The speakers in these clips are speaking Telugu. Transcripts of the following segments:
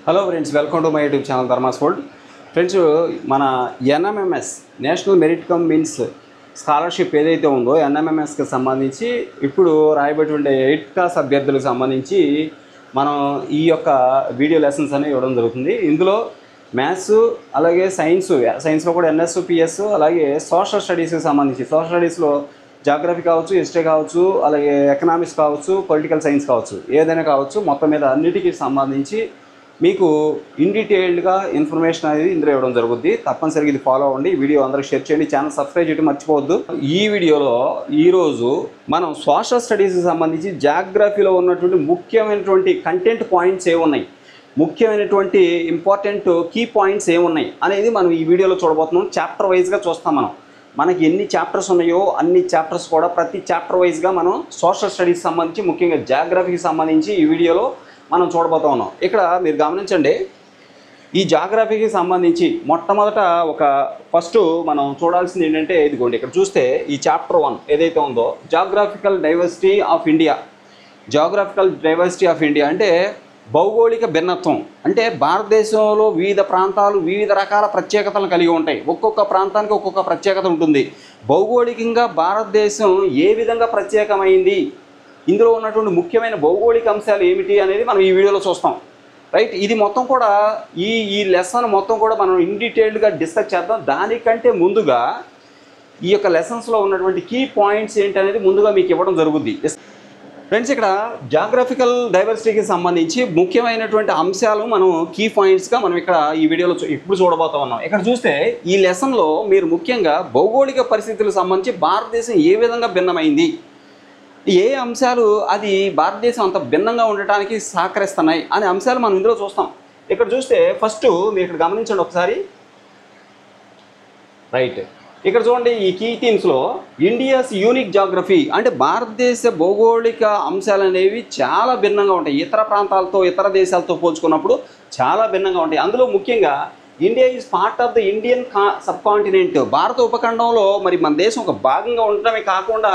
Hello friends, welcome to my YouTube channel Dharma's world. Friends, మన NMMS national merit cum means scholarship ఏదైతే ఉందో ఎన్ఎంఎంఎస్కి సంబంధించి ఇప్పుడు రాయబడి 8th క్లాస్ అభ్యర్థులకు సంబంధించి మనం ఈ యొక్క వీడియో లెసన్స్ అనేవి ఇవ్వడం జరుగుతుంది. ఇందులో మ్యాథ్స్ అలాగే సైన్స్లో కూడా ఎన్ఎస్ పిఎస్ అలాగే సోషల్ స్టడీస్కి సంబంధించి సోషల్ స్టడీస్లో జాగ్రఫీ కావచ్చు, హిస్టరీ కావచ్చు, అలాగే ఎకనామిక్స్ కావచ్చు, పొలిటికల్ సైన్స్ కావచ్చు, ఏదైనా కావచ్చు, మొత్తం మీద అన్నిటికీ సంబంధించి మీకు ఇన్ డీటెయిల్డ్గా ఇన్ఫర్మేషన్ అనేది ఇందులో ఇవ్వడం జరుగుద్ది. తప్పనిసరిగా ఇది ఫాలో అవ్వండి. వీడియో అందరికి షేర్ చేయండి, ఛానల్ సబ్స్క్రైబ్ చేయడం మర్చిపోవద్దు. ఈ వీడియోలో ఈరోజు మనం సోషల్ స్టడీస్కి సంబంధించి జాగ్రఫీలో ఉన్నటువంటి ముఖ్యమైనటువంటి కంటెంట్ పాయింట్స్ ఏమున్నాయి, ముఖ్యమైనటువంటి ఇంపార్టెంట్ కీ పాయింట్స్ ఏమున్నాయి అనేది మనం ఈ వీడియోలో చూడబోతున్నాం. చాప్టర్ వైజ్గా చూస్తాం. మనకి ఎన్ని చాప్టర్స్ ఉన్నాయో అన్ని చాప్టర్స్ కూడా ప్రతి చాప్టర్ వైజ్గా మనం సోషల్ స్టడీస్కి సంబంధించి ముఖ్యంగా జాగ్రఫీకి సంబంధించి ఈ వీడియోలో మనం చూడబోతా ఉన్నాం. ఇక్కడ మీరు గమనించండి, ఈ జాగ్రఫీకి సంబంధించి మొట్టమొదట ఫస్ట్ మనం చూడాల్సింది ఏంటంటే ఇదిగోండి, ఇక్కడ చూస్తే ఈ చాప్టర్ 1 ఏదైతే ఉందో geographical diversity of India. Geographical diversity of India అంటే భౌగోళిక భిన్నత్వం. అంటే భారతదేశంలో వివిధ ప్రాంతాలు వివిధ రకాల ప్రత్యేకతలను కలిగి ఉంటాయి. ఒక్కొక్క ప్రాంతానికి ఒక్కొక్క ప్రత్యేకత ఉంటుంది. భౌగోళికంగా భారతదేశం ఏ విధంగా ప్రత్యేకమైంది, ఇందులో ఉన్నటువంటి ముఖ్యమైన భౌగోళిక అంశాలు ఏమిటి అనేది మనం ఈ వీడియోలో చూస్తాం. రైట్, ఇది మొత్తం కూడా ఈ లెసన్ మొత్తం కూడా మనం ఇన్ డీటెయిల్డ్గా డిస్కస్ చేద్దాం. దానికంటే ముందుగా ఈ యొక్క లెసన్స్లో ఉన్నటువంటి కీ పాయింట్స్ ఏంటి అనేది ముందుగా మీకు ఇవ్వడం జరుగుద్ది. ఫ్రెండ్స్, ఇక్కడ జాగ్రఫికల్ డైవర్సిటీకి సంబంధించి ముఖ్యమైనటువంటి అంశాలు మనం కీ పాయింట్స్గా మనం ఇక్కడ ఈ వీడియోలో ఇప్పుడు చూడబోతా ఉన్నాం. ఇక్కడ చూస్తే ఈ లెసన్లో మీరు ముఖ్యంగా భౌగోళిక పరిస్థితులకు సంబంధించి భారతదేశం ఏ విధంగా భిన్నమైంది, ఏ అంశాలు అది భారతదేశం అంత భిన్నంగా ఉండటానికి సహకరిస్తున్నాయి అనే అంశాలు మనం ఇందులో చూస్తాం. ఇక్కడ చూస్తే ఫస్ట్ మీరు ఇక్కడ గమనించండి ఒకసారి. రైట్, ఇక్కడ చూడండి, ఈ కీ థీమ్స్లో ఇండియాస్ యూనిక్ జాగ్రఫీ అంటే భారతదేశ భౌగోళిక అంశాలు అనేవి చాలా భిన్నంగా ఉంటాయి. ఇతర ప్రాంతాలతో ఇతర దేశాలతో పోల్చుకున్నప్పుడు చాలా భిన్నంగా ఉంటాయి. అందులో ముఖ్యంగా India is part of the Indian sub continent. భారత ఉపఖండంలో మరి మన దేశం ఒక భాగంగా ఉండటమే కాకుండా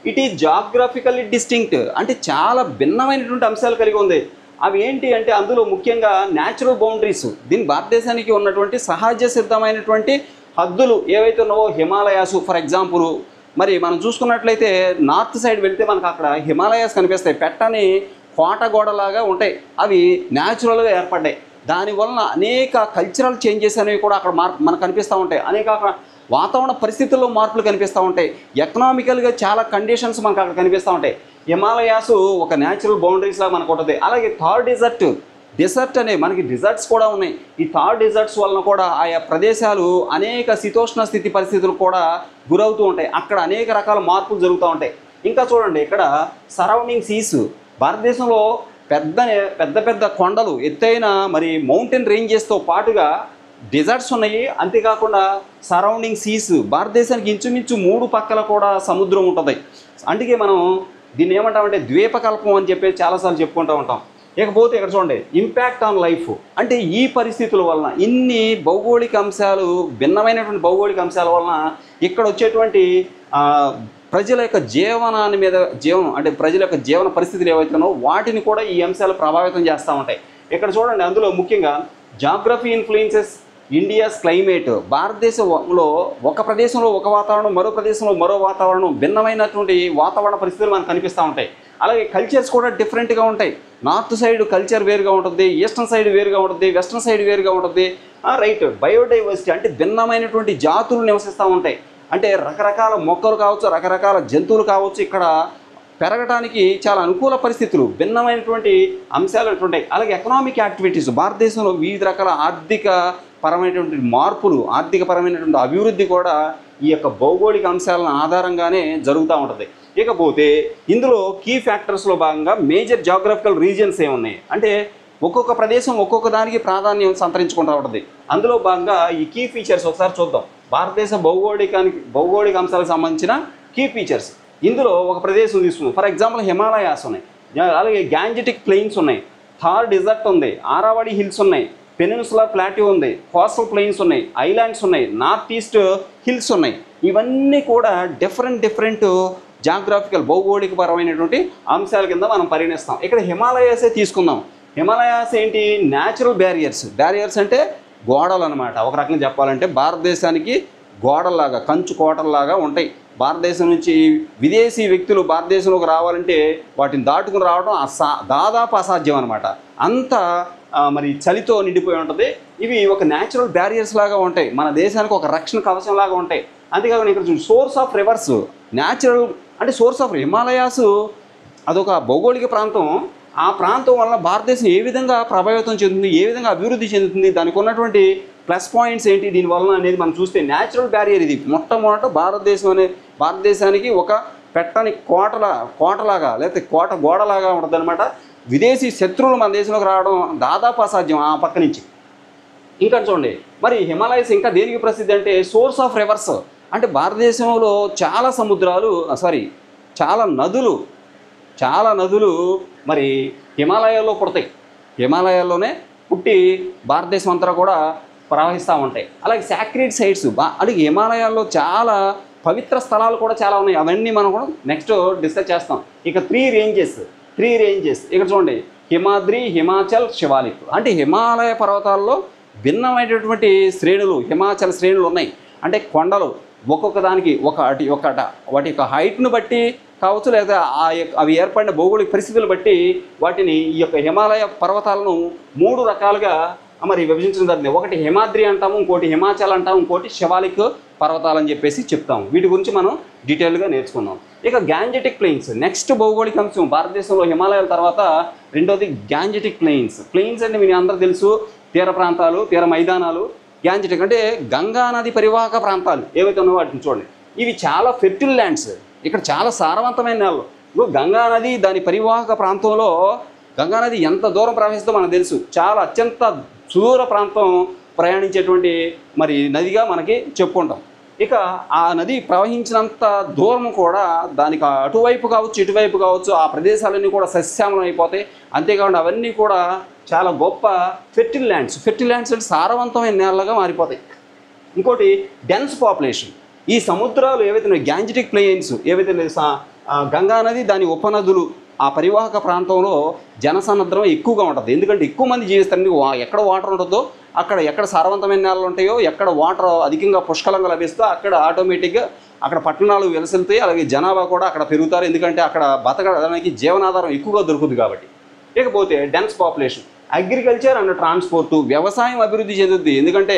ఇట్ ఈజ్ జాగ్రఫికల్లీ డిస్టింక్ట్ అంటే చాలా భిన్నమైనటువంటి అంశాలు కలిగి ఉంది. అవి ఏంటి అంటే అందులో ముఖ్యంగా న్యాచురల్ బౌండరీస్, దీని భారతదేశానికి ఉన్నటువంటి సహజ సిద్ధమైనటువంటి హద్దులు ఏవైతే ఉన్నావో హిమాలయాస్ ఫర్ ఎగ్జాంపుల్. మరి మనం చూసుకున్నట్లయితే నార్త్ సైడ్ వెళ్తే మనకు అక్కడ హిమాలయాస్ కనిపిస్తాయి. పెట్టని కోటగోడలాగా ఉంటాయి. అవి న్యాచురల్గా ఏర్పడ్డాయి. దానివలన అనేక కల్చరల్ చేంజెస్ అనేవి కూడా అక్కడ మనకు కనిపిస్తూ ఉంటాయి. అనేక వాతావరణ పరిస్థితుల్లో మార్పులు కనిపిస్తూ ఉంటాయి. ఎకనామికల్గా చాలా కండిషన్స్ మనకు అక్కడ కనిపిస్తూ ఉంటాయి. హిమాలయాస్ ఒక న్యాచురల్ బౌండరీస్లా మనకు ఉంటుంది. అలాగే థార్ డెజర్ట్ అనే మనకి డిజర్ట్స్ కూడా ఉన్నాయి. ఈ థార్ డెజర్ట్స్ వలన కూడా ఆయా ప్రదేశాలు అనేక శీతోష్ణ స్థితి పరిస్థితులు కూడా గురవుతూ ఉంటాయి. అక్కడ అనేక రకాల మార్పులు జరుగుతూ ఉంటాయి. ఇంకా చూడండి, ఇక్కడ సరౌండింగ్ సీస్, భారతదేశంలో పెద్ద పెద్ద కొండలు, ఎత్తైన మరి మౌంటైన్ రేంజెస్తో పాటుగా డిజర్ట్స్ ఉన్నాయి. అంతేకాకుండా సరౌండింగ్ సీస్, భారతదేశానికి ఇంచుమించు 3 పక్కల కూడా సముద్రం ఉంటుంది. అందుకే మనం దీన్ని ఏమంటామంటే ద్వీపకల్పం అని చెప్పి చాలాసార్లు చెప్పుకుంటూ ఉంటాం. ఇకపోతే ఇక్కడ చూడండి, ఇంపాక్ట్ ఆన్ లైఫ్ అంటే ఈ పరిస్థితుల వలన ఇన్ని భౌగోళిక అంశాలు, భిన్నమైనటువంటి భౌగోళిక అంశాల వలన ఇక్కడ వచ్చేటువంటి ప్రజల యొక్క జీవనాన్ని మీద అంటే ప్రజల యొక్క జీవన పరిస్థితులు ఏవైతున్నాయో వాటిని కూడా ఈ అంశాలు ప్రభావితం చేస్తూ ఉంటాయి. ఇక్కడ చూడండి, అందులో ముఖ్యంగా జాగ్రఫీ ఇన్ఫ్లుయెన్సెస్ ఇండియాస్ క్లైమేట్. భారతదేశంలో ఒక ప్రదేశంలో ఒక వాతావరణం, మరో ప్రదేశంలో మరో వాతావరణం, భిన్నమైనటువంటి వాతావరణ పరిస్థితులు మనకు కనిపిస్తూ ఉంటాయి. అలాగే కల్చర్స్ కూడా డిఫరెంట్గా ఉంటాయి. నార్త్ సైడ్ కల్చర్ వేరుగా ఉంటుంది, ఈస్టర్న్ సైడ్ వేరుగా ఉంటుంది, వెస్టర్న్ సైడ్ వేరుగా ఉంటుంది. రైట్, బయోడైవర్సిటీ అంటే భిన్నమైనటువంటి జాతులు నివసిస్తూ ఉంటాయి. అంటే రకరకాల మొక్కలు కావచ్చు, రకరకాల జంతువులు కావచ్చు, ఇక్కడ పెరగడానికి చాలా అనుకూల పరిస్థితులు, భిన్నమైనటువంటి అంశాలు ఉంటాయి. అలాగే ఎకనామిక్ యాక్టివిటీస్, భారతదేశంలో వివిధ రకాల ఆర్థిక పరమైనటువంటి మార్పులు, ఆర్థికపరమైనటువంటి అభివృద్ధి కూడా ఈ యొక్క భౌగోళిక అంశాలను ఆధారంగానే జరుగుతూ ఉంటుంది. ఇకపోతే ఇందులో కీ ఫ్యాక్టర్స్లో భాగంగా మేజర్ జాగ్రఫికల్ రీజియన్స్ ఏమున్నాయి అంటే ఒక్కొక్క ప్రదేశం ఒక్కొక్క దానికి ప్రాధాన్యం సంతరించుకుంటూ ఉంటుంది. అందులో భాగంగా ఈ కీ ఫీచర్స్ ఒకసారి చూద్దాం. భారతదేశ భౌగోళిక అంశాలకు సంబంధించిన కీ ఫీచర్స్. ఇందులో ఒక ప్రదేశం తీసుకుందాం. ఫర్ ఎగ్జాంపుల్ హిమాలయాస్ ఉన్నాయి, అలాగే గ్యాంజెటిక్ ప్లెయిన్స్ ఉన్నాయి, థార్ డెజర్ట్ ఉంది, ఆరావళి హిల్స్ ఉన్నాయి, పెనిన్సులర్ ప్లాట్యూ ఉంది, కోస్టల్ ప్లెయిన్స్ ఉన్నాయి, ఐలాండ్స్ ఉన్నాయి, నార్త్ ఈస్ట్ హిల్స్ ఉన్నాయి. ఇవన్నీ కూడా డిఫరెంట్ జాగ్రఫికల్ భౌగోళిక పరమైనటువంటి అంశాల కింద మనం పరిగణిస్తాం. ఇక్కడ హిమాలయాసే తీసుకుందాం. హిమాలయాస్ ఏంటి? న్యాచురల్ బ్యారియర్స్ అంటే గోడలు అనమాట. ఒక రకంగా చెప్పాలంటే భారతదేశానికి గోడల్లాగా, కంచు కోటల్లాగా ఉంటాయి. భారతదేశం నుంచి విదేశీ వ్యక్తులు భారతదేశంలోకి రావాలంటే వాటిని దాటుకుని రావడం దాదాపు అసాధ్యం అనమాట. అంత మరి చలితో నిండిపోయి ఉంటుంది. ఇవి ఒక న్యాచురల్ బ్యారియర్స్ లాగా ఉంటాయి, మన దేశానికి ఒక రక్షణ కవచం లాగా ఉంటాయి. అంతేకాకుండా ఇక్కడ చూడండి, సోర్స్ ఆఫ్ రివర్స్. న్యాచురల్ అంటే సోర్స్ ఆఫ్ హిమాలయాస్ అదొక భౌగోళిక ప్రాంతం. ఆ ప్రాంతం వల్ల భారతదేశం ఏ విధంగా ప్రభావితం చెందుతుంది, ఏ విధంగా అభివృద్ధి చెందుతుంది, దానికి ఉన్నటువంటి ప్లస్ పాయింట్స్ ఏంటి దీనివల్ల అనేది మనం చూస్తే, న్యాచురల్ బ్యారియర్ ఇది. మొట్టమొదట భారతదేశానికి ఒక పెట్టని కోటలాగా లేకపోతే గోడలాగా ఉంటుంది అనమాట. విదేశీ శత్రువులు మన దేశంలోకి రావడం దాదాపు అసాధ్యం ఆ పక్క నుంచి. ఇంకా చూడండి, మరి హిమాలయస్ ఇంకా దేనికి ప్రసిద్ధి అంటే సోర్స్ ఆఫ్ రివర్స్. అంటే భారతదేశంలో చాలా నదులు మరి హిమాలయాల్లో పుడతాయి. హిమాలయాల్లోనే పుట్టి భారతదేశం అంతా కూడా ప్రవహిస్తూ ఉంటాయి. అలాగే సాక్రెడ్ సైట్స్, అలాగే హిమాలయాల్లో చాలా పవిత్ర స్థలాలు కూడా చాలా ఉన్నాయి. అవన్నీ మనం కూడా నెక్స్ట్ డిస్కస్ చేస్తాం. ఇక త్రీ రేంజెస్ ఇక్కడ చూడండి, హిమాద్రి, హిమాచల్, శివాలిక్. అంటే హిమాలయ పర్వతాల్లో భిన్నమైనటువంటి శ్రేణులు, హిమాచల్ శ్రేణులు ఉన్నాయి. అంటే కొండలు ఒక్కొక్క దానికి వాటి యొక్క హైట్ను బట్టి కావచ్చు, లేదా అవి ఏర్పడిన భౌగోళిక పరిస్థితులు బట్టి వాటిని ఈ యొక్క హిమాలయ పర్వతాలను 3 రకాలుగా మరి విభజించడం జరిగింది. ఒకటి హిమాద్రి అంటాము, ఇంకోటి హిమాచల్ అంటాము, ఇంకోటి శివాలిక్ పర్వతాలు అని చెప్పేసి చెప్తాము. వీటి గురించి మనం డీటెయిల్గా నేర్చుకుందాం. ఇక గ్యాంజెటిక్ ప్లెయిన్స్ నెక్స్ట్ భౌగోళిక అంశం. భారతదేశంలో హిమాలయాల తర్వాత రెండోది గ్యాంజెటిక్ ప్లెయిన్స్ అంటే మీకు అందరూ తెలుసు, తీర ప్రాంతాలు, తీర మైదానాలు. గ్యాంజెటిక్ అంటే గంగా నది పరివాహక ప్రాంతాలు ఏవైతే ఉన్నాయో వాటిని చూడండి. ఇవి చాలా ఫెర్టిల్ ల్యాండ్స్, ఇక్కడ చాలా సారవంతమైన నేలలు. ఇప్పుడు గంగా నది దాని పరివాహక ప్రాంతంలో గంగా నది ఎంత దూరం ప్రవహిస్తుందో మనకు తెలుసు. చాలా అత్యంత సుదూర ప్రాంతం ప్రయాణించేటువంటి మరి నదిగా మనకి చెప్పుకుంటాం. ఇక ఆ నది ప్రవహించినంత దూరం కూడా దానికి అటువైపు కావచ్చు ఇటువైపు కావచ్చు ఆ ప్రదేశాలన్నీ కూడా సస్యామలం అయిపోతాయి. అంతేకాకుండా అవన్నీ కూడా చాలా గొప్ప ఫెర్టిల్ ల్యాండ్స్ అంటే సారవంతమైన నేలలుగా మారిపోతాయి. ఇంకోటి డెన్స్ పాపులేషన్. ఈ సముద్రాలు ఏవైతే గ్యాంజెటిక్ ప్లెయిన్స్ ఏవైతే గంగా నది దాని ఉపనదులు ఆ పరివాహక ప్రాంతంలో జనసన్నద్ధం ఎక్కువగా ఉంటుంది. ఎందుకంటే ఎక్కువ మంది జీవిస్తారు. ఎక్కడ వాటర్ ఉంటుందో అక్కడ, ఎక్కడ సారవంతమైన నేలలు ఉంటాయో, ఎక్కడ వాటర్ అధికంగా పుష్కలంగా లభిస్తుందో అక్కడ ఆటోమేటిక్గా అక్కడ పట్టణాలు వెలసిల్తాయి. అలాగే జనాభా కూడా అక్కడ పెరుగుతారు. ఎందుకంటే అక్కడ బతకడానికి జీవనాధారం ఎక్కువగా దొరుకుతుంది కాబట్టి. ఇకపోతే dense population, agriculture and transport, వ్యవసాయం అభివృద్ధి చెందుతుంది. ఎందుకంటే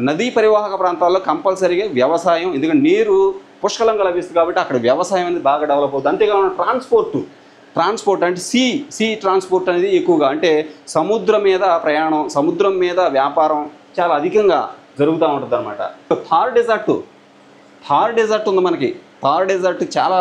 నదీ పరివాహక ప్రాంతాల్లో కంపల్సరీగా వ్యవసాయం, ఎందుకంటే నీరు పుష్కలంగా లభిస్తుంది కాబట్టి అక్కడ వ్యవసాయం అనేది బాగా డెవలప్ అవుతుంది. అంతేకాకుండా ట్రాన్స్పోర్ట్ అంటే సీ ట్రాన్స్పోర్ట్ అనేది ఎక్కువగా, అంటే సముద్రం మీద ప్రయాణం, సముద్రం మీద వ్యాపారం చాలా అధికంగా జరుగుతూ ఉంటుంది అనమాట. థార్ డెజర్ట్ ఉంది మనకి. థార్ డెజర్ట్ చాలా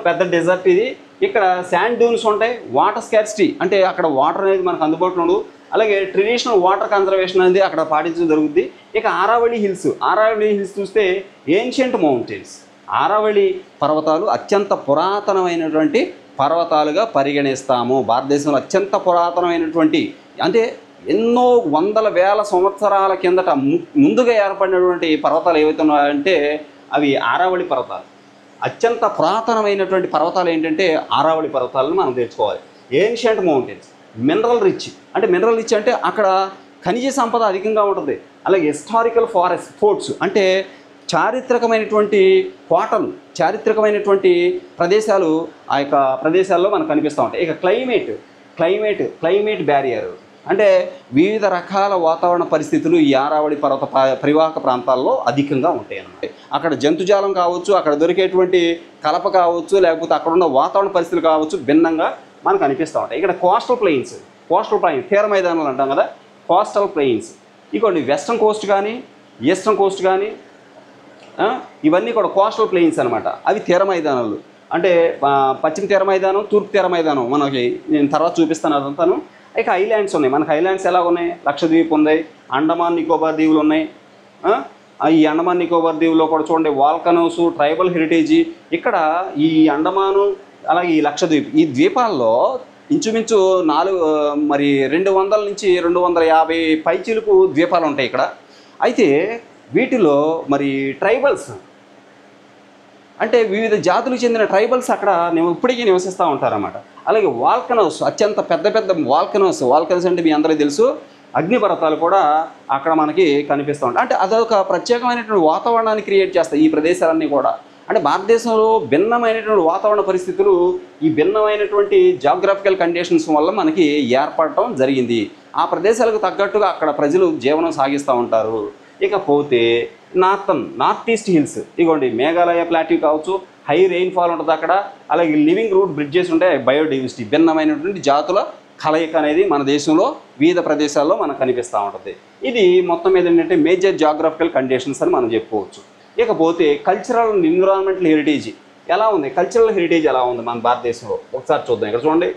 పెద్ద డెజర్ట్ ఇది. ఇక్కడ శాండ్ డ్యూన్స్ ఉంటాయి. వాటర్ స్కార్సిటీ అంటే అక్కడ వాటర్ అనేది మనకు అందుబాటులో ఉండదు. అలాగే ట్రెడిషనల్ వాటర్ కన్జర్వేషన్ అనేది అక్కడ పాటించడం జరుగుతుంది. ఇక ఆరావళి హిల్స్ చూస్తే ఏన్షియంట్ మౌంటైన్స్. ఆరావళి పర్వతాలు అత్యంత పురాతనమైనటువంటి పర్వతాలుగా పరిగణిస్తాము. భారతదేశంలో అత్యంత పురాతనమైనటువంటి, అంటే ఎన్నో వందల వేల సంవత్సరాల కిందట ముందుగా ఏర్పడినటువంటి పర్వతాలు ఏవైతే ఉన్నాయంటే అవి ఆరావళి పర్వతాలు. అత్యంత పురాతనమైనటువంటి పర్వతాలు ఏంటంటే ఆరావళి పర్వతాలను మనం తెచ్చుకోవాలి. Ancient mountains. మినరల్ రిచ్ అంటే అక్కడ ఖనిజ సంపద అధికంగా ఉంటుంది. అలాగే హిస్టారికల్ ఫోర్ట్స్ అంటే చారిత్రకమైనటువంటి కోటలు, చారిత్రకమైనటువంటి ప్రదేశాలు ఆ యొక్క ప్రదేశాల్లో మనకు కనిపిస్తూ ఉంటాయి. ఇక క్లైమేట్ బ్యారియర్ అంటే వివిధ రకాల వాతావరణ పరిస్థితులు ఈ ఆరావళి పర్వత పరివాహక ప్రాంతాల్లో అధికంగా ఉంటాయి అన్నమాట. అక్కడ జంతుజాలం కావచ్చు, అక్కడ దొరికేటువంటి కలప కావచ్చు, లేకపోతే అక్కడ ఉన్న వాతావరణ పరిస్థితులు కావచ్చు, భిన్నంగా మనకు అనిపిస్తూ ఉంటాయి. ఇక్కడ కోస్టల్ ప్లెయిన్స్ తీర మైదానాలు అంటాం కదా, కోస్టల్ ప్లెయిన్స్. ఇంకోటి వెస్ట్రన్ కోస్ట్ కానీ ఈస్టర్న్ కోస్ట్ కానీ ఇవన్నీ కూడా కోస్టల్ ప్లెయిన్స్ అనమాట. అవి తీర మైదానాలు. అంటే పశ్చిమ తీర మైదానం, తూర్పు తీర మైదానం మనకి నేను తర్వాత చూపిస్తాను అదంతాను. ఇక ఐలాండ్స్ ఉన్నాయి. మనకి ఐలాండ్స్ ఎలా ఉన్నాయి? లక్షద్వీప్ ఉంది, అండమాన్ నికోబార్ దీవులు ఉన్నాయి. ఈ అండమాన్ నికోబార్ దీవుల్లో కూడా చూడండి వాల్కనోస్, ట్రైబల్ హెరిటేజ్. ఇక్కడ ఈ అండమాను అలాగే ఈ లక్షద్వీప్, ఈ ద్వీపాల్లో ఇంచుమించు 200 నుంచి 250 పైచిలుకు ద్వీపాలు ఉంటాయి ఇక్కడ. అయితే వీటిలో మరి ట్రైబల్స్ అంటే వివిధ జాతులకు చెందిన ట్రైబల్స్ అక్కడ ఇప్పటికీ నివసిస్తూ ఉంటారన్నమాట. అలాగే వాల్కనోస్, అత్యంత పెద్ద పెద్ద వాల్కనోస్ అంటే మీ అందరికీ తెలుసు, అగ్నిపర్వతాలు కూడా అక్కడ మనకి కనిపిస్తూ ఉంటాయి. అంటే అదొక ప్రత్యేకమైనటువంటి వాతావరణాన్ని క్రియేట్ చేస్తాయి ఈ ప్రదేశాలన్నీ కూడా. అంటే భారతదేశంలో భిన్నమైనటువంటి వాతావరణ పరిస్థితులు, ఈ భిన్నమైనటువంటి జాగ్రఫికల్ కండిషన్స్ వల్ల మనకి ఏర్పడటం జరిగింది. ఆ ప్రదేశాలకు తగ్గట్టుగా అక్కడ ప్రజలు జీవనం సాగిస్తూ ఉంటారు. ఇకపోతే నార్త్ ఈస్ట్ హిల్స్, ఇగోండి మేఘాలయ ప్లాట్యూ కావచ్చు, హై రెయిన్ఫాల్ ఉంటుంది అక్కడ. అలాగే లివింగ్ రూట్ బ్రిడ్జెస్ ఉంటాయి, బయోడైవర్సిటీ, భిన్నమైనటువంటి జాతుల కలయిక అనేది మన దేశంలో వివిధ ప్రదేశాల్లో మనకు కనిపిస్తూ ఉంటుంది. ఇది మొత్తం మీద ఏంటంటే మేజర్ జాగ్రఫికల్ కండిషన్స్ అని మనం చెప్పుకోవచ్చు. ఇకపోతే కల్చరల్ అండ్ ఎన్విరాన్మెంటల్ హెరిటేజ్ ఎలా ఉంది, కల్చరల్ హెరిటేజ్ ఎలా ఉంది మన భారతదేశంలో ఒకసారి చూద్దాం. ఇక్కడ చూడండి,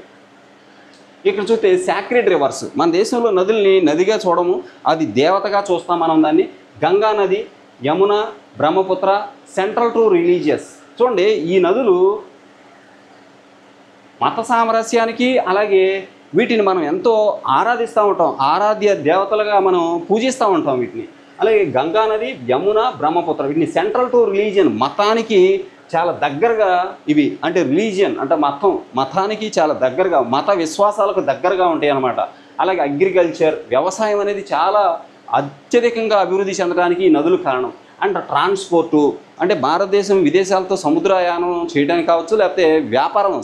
ఇక్కడ చూస్తే సాక్రెడ్ రివర్స్, మన దేశంలో నదుల్ని నదిగా చూడము, అది దేవతగా చూస్తాం మనం దాన్ని. గంగా నది, Yamuna, Brahmaputra, central to religious. చూడండి, ఈ నదులు మత సామరస్యానికి, అలాగే వీటిని మనం ఎంతో ఆరాధిస్తూ ఉంటాం, ఆరాధ్య దేవతలుగా మనం పూజిస్తూ ఉంటాం వీటిని. అలాగే గంగా నది, యమున, బ్రహ్మపుత్ర, వీటిని సెంట్రల్ టు రిలీజియన్, మతానికి చాలా దగ్గరగా ఇవి, అంటే రిలీజియన్ అంటే మతానికి చాలా దగ్గరగా, మత విశ్వాసాలకు దగ్గరగా ఉంటాయి అన్నమాట. అలాగే అగ్రికల్చర్, వ్యవసాయం అనేది చాలా అత్యధికంగా అభివృద్ధి చెందడానికి ఈ నదులు కారణం. అండ్ ట్రాన్స్పోర్టు, అంటే భారతదేశం విదేశాలతో సముద్రయానం చేయడానికి కావచ్చు, లేకపోతే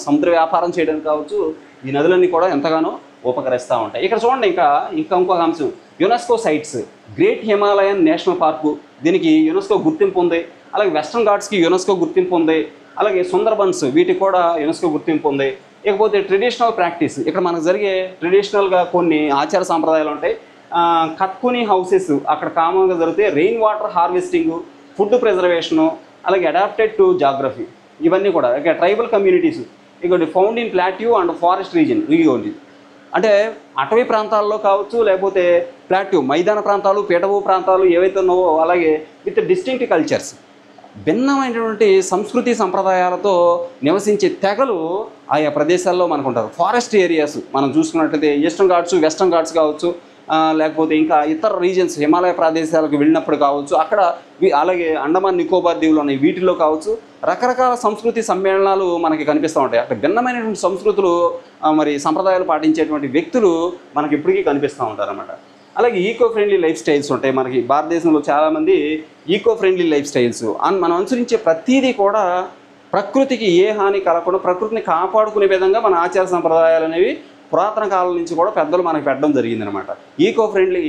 సముద్ర వ్యాపారం చేయడానికి కావచ్చు, ఈ నదులన్నీ కూడా ఎంతగానో ఉపకరిస్తూ ఉంటాయి. ఇక్కడ చూడండి, ఇంకొక అంశం, UNESCO sites. Great Himalayan national park, దీనికి యునెస్కో గుర్తింపు ఉంది. అలాగే వెస్ట్రన్ ఘాట్స్కి యునెస్కో గుర్తింపు ఉంది. అలాగే సుందర్బన్స్, వీటికి కూడా యునెస్కో గుర్తింపు ఉంది. ఇకపోతే ట్రెడిషనల్ ప్రాక్టీస్, ఇక్కడ మనకు జరిగే ట్రెడిషనల్గా కొన్ని ఆచార సాంప్రదాయాలు ఉంటాయి. కత్కుని హౌసెస్ అక్కడ కామన్గా జరిగితే, రెయిన్ వాటర్ హార్వెస్టింగ్, ఫుడ్ ప్రిజర్వేషను, అలాగే అడాప్టెడ్ టు జాగ్రఫీ, ఇవన్నీ కూడా. ఇక ట్రైబల్ కమ్యూనిటీస్, ఇక found in plateau and forest region, ఇవి అంటే అటవీ ప్రాంతాల్లో కావచ్చు, లేకపోతే ప్లాట్యూ మైదాన ప్రాంతాలు, పీఠభూ ప్రాంతాలు ఏవైతే ఉన్నావో, అలాగే విత్ డిస్టింక్ట్ కల్చర్స్, భిన్నమైనటువంటి సంస్కృతి సంప్రదాయాలతో నివసించే తెగలు ఆయా ప్రదేశాల్లో మనకు ఉంటారు. ఫారెస్ట్ ఏరియాస్ మనం చూసుకున్నట్లయితే ఈస్టర్న్ ఘాట్స్, వెస్టర్న్ ఘాట్స్ కావచ్చు, లేకపోతే ఇంకా ఇతర రీజన్స్ హిమాలయ ప్రదేశాలకు వెళ్ళినప్పుడు కావచ్చు, అక్కడ అలాగే అండమాన్ నికోబార్ దీవులు ఉన్నాయి, వీటిల్లో కావచ్చు రకరకాల సంస్కృతి సమ్మేళనాలు మనకి కనిపిస్తూ ఉంటాయి. అక్కడ భిన్నమైనటువంటి సంస్కృతులు మరి సంప్రదాయాలు పాటించేటువంటి వ్యక్తులు మనకి ఇప్పటికీ కనిపిస్తూ ఉంటారన్నమాట. అలాగే ఈకో ఫ్రెండ్లీ లైఫ్ స్టైల్స్ ఉంటాయి మనకి భారతదేశంలో. చాలామంది ఈకో ఫ్రెండ్లీ లైఫ్ స్టైల్స్ మనం అనుసరించే ప్రతీదీ కూడా ప్రకృతికి ఏ హాని కలగకుండా ప్రకృతిని కాపాడుకునే విధంగా మన ఆచార సంప్రదాయాలు అనేవి పురాతన కాలం నుంచి కూడా పెద్దలు మనకు పెట్టడం జరిగిందనమాట. ఈకో ఫ్రెండ్లీ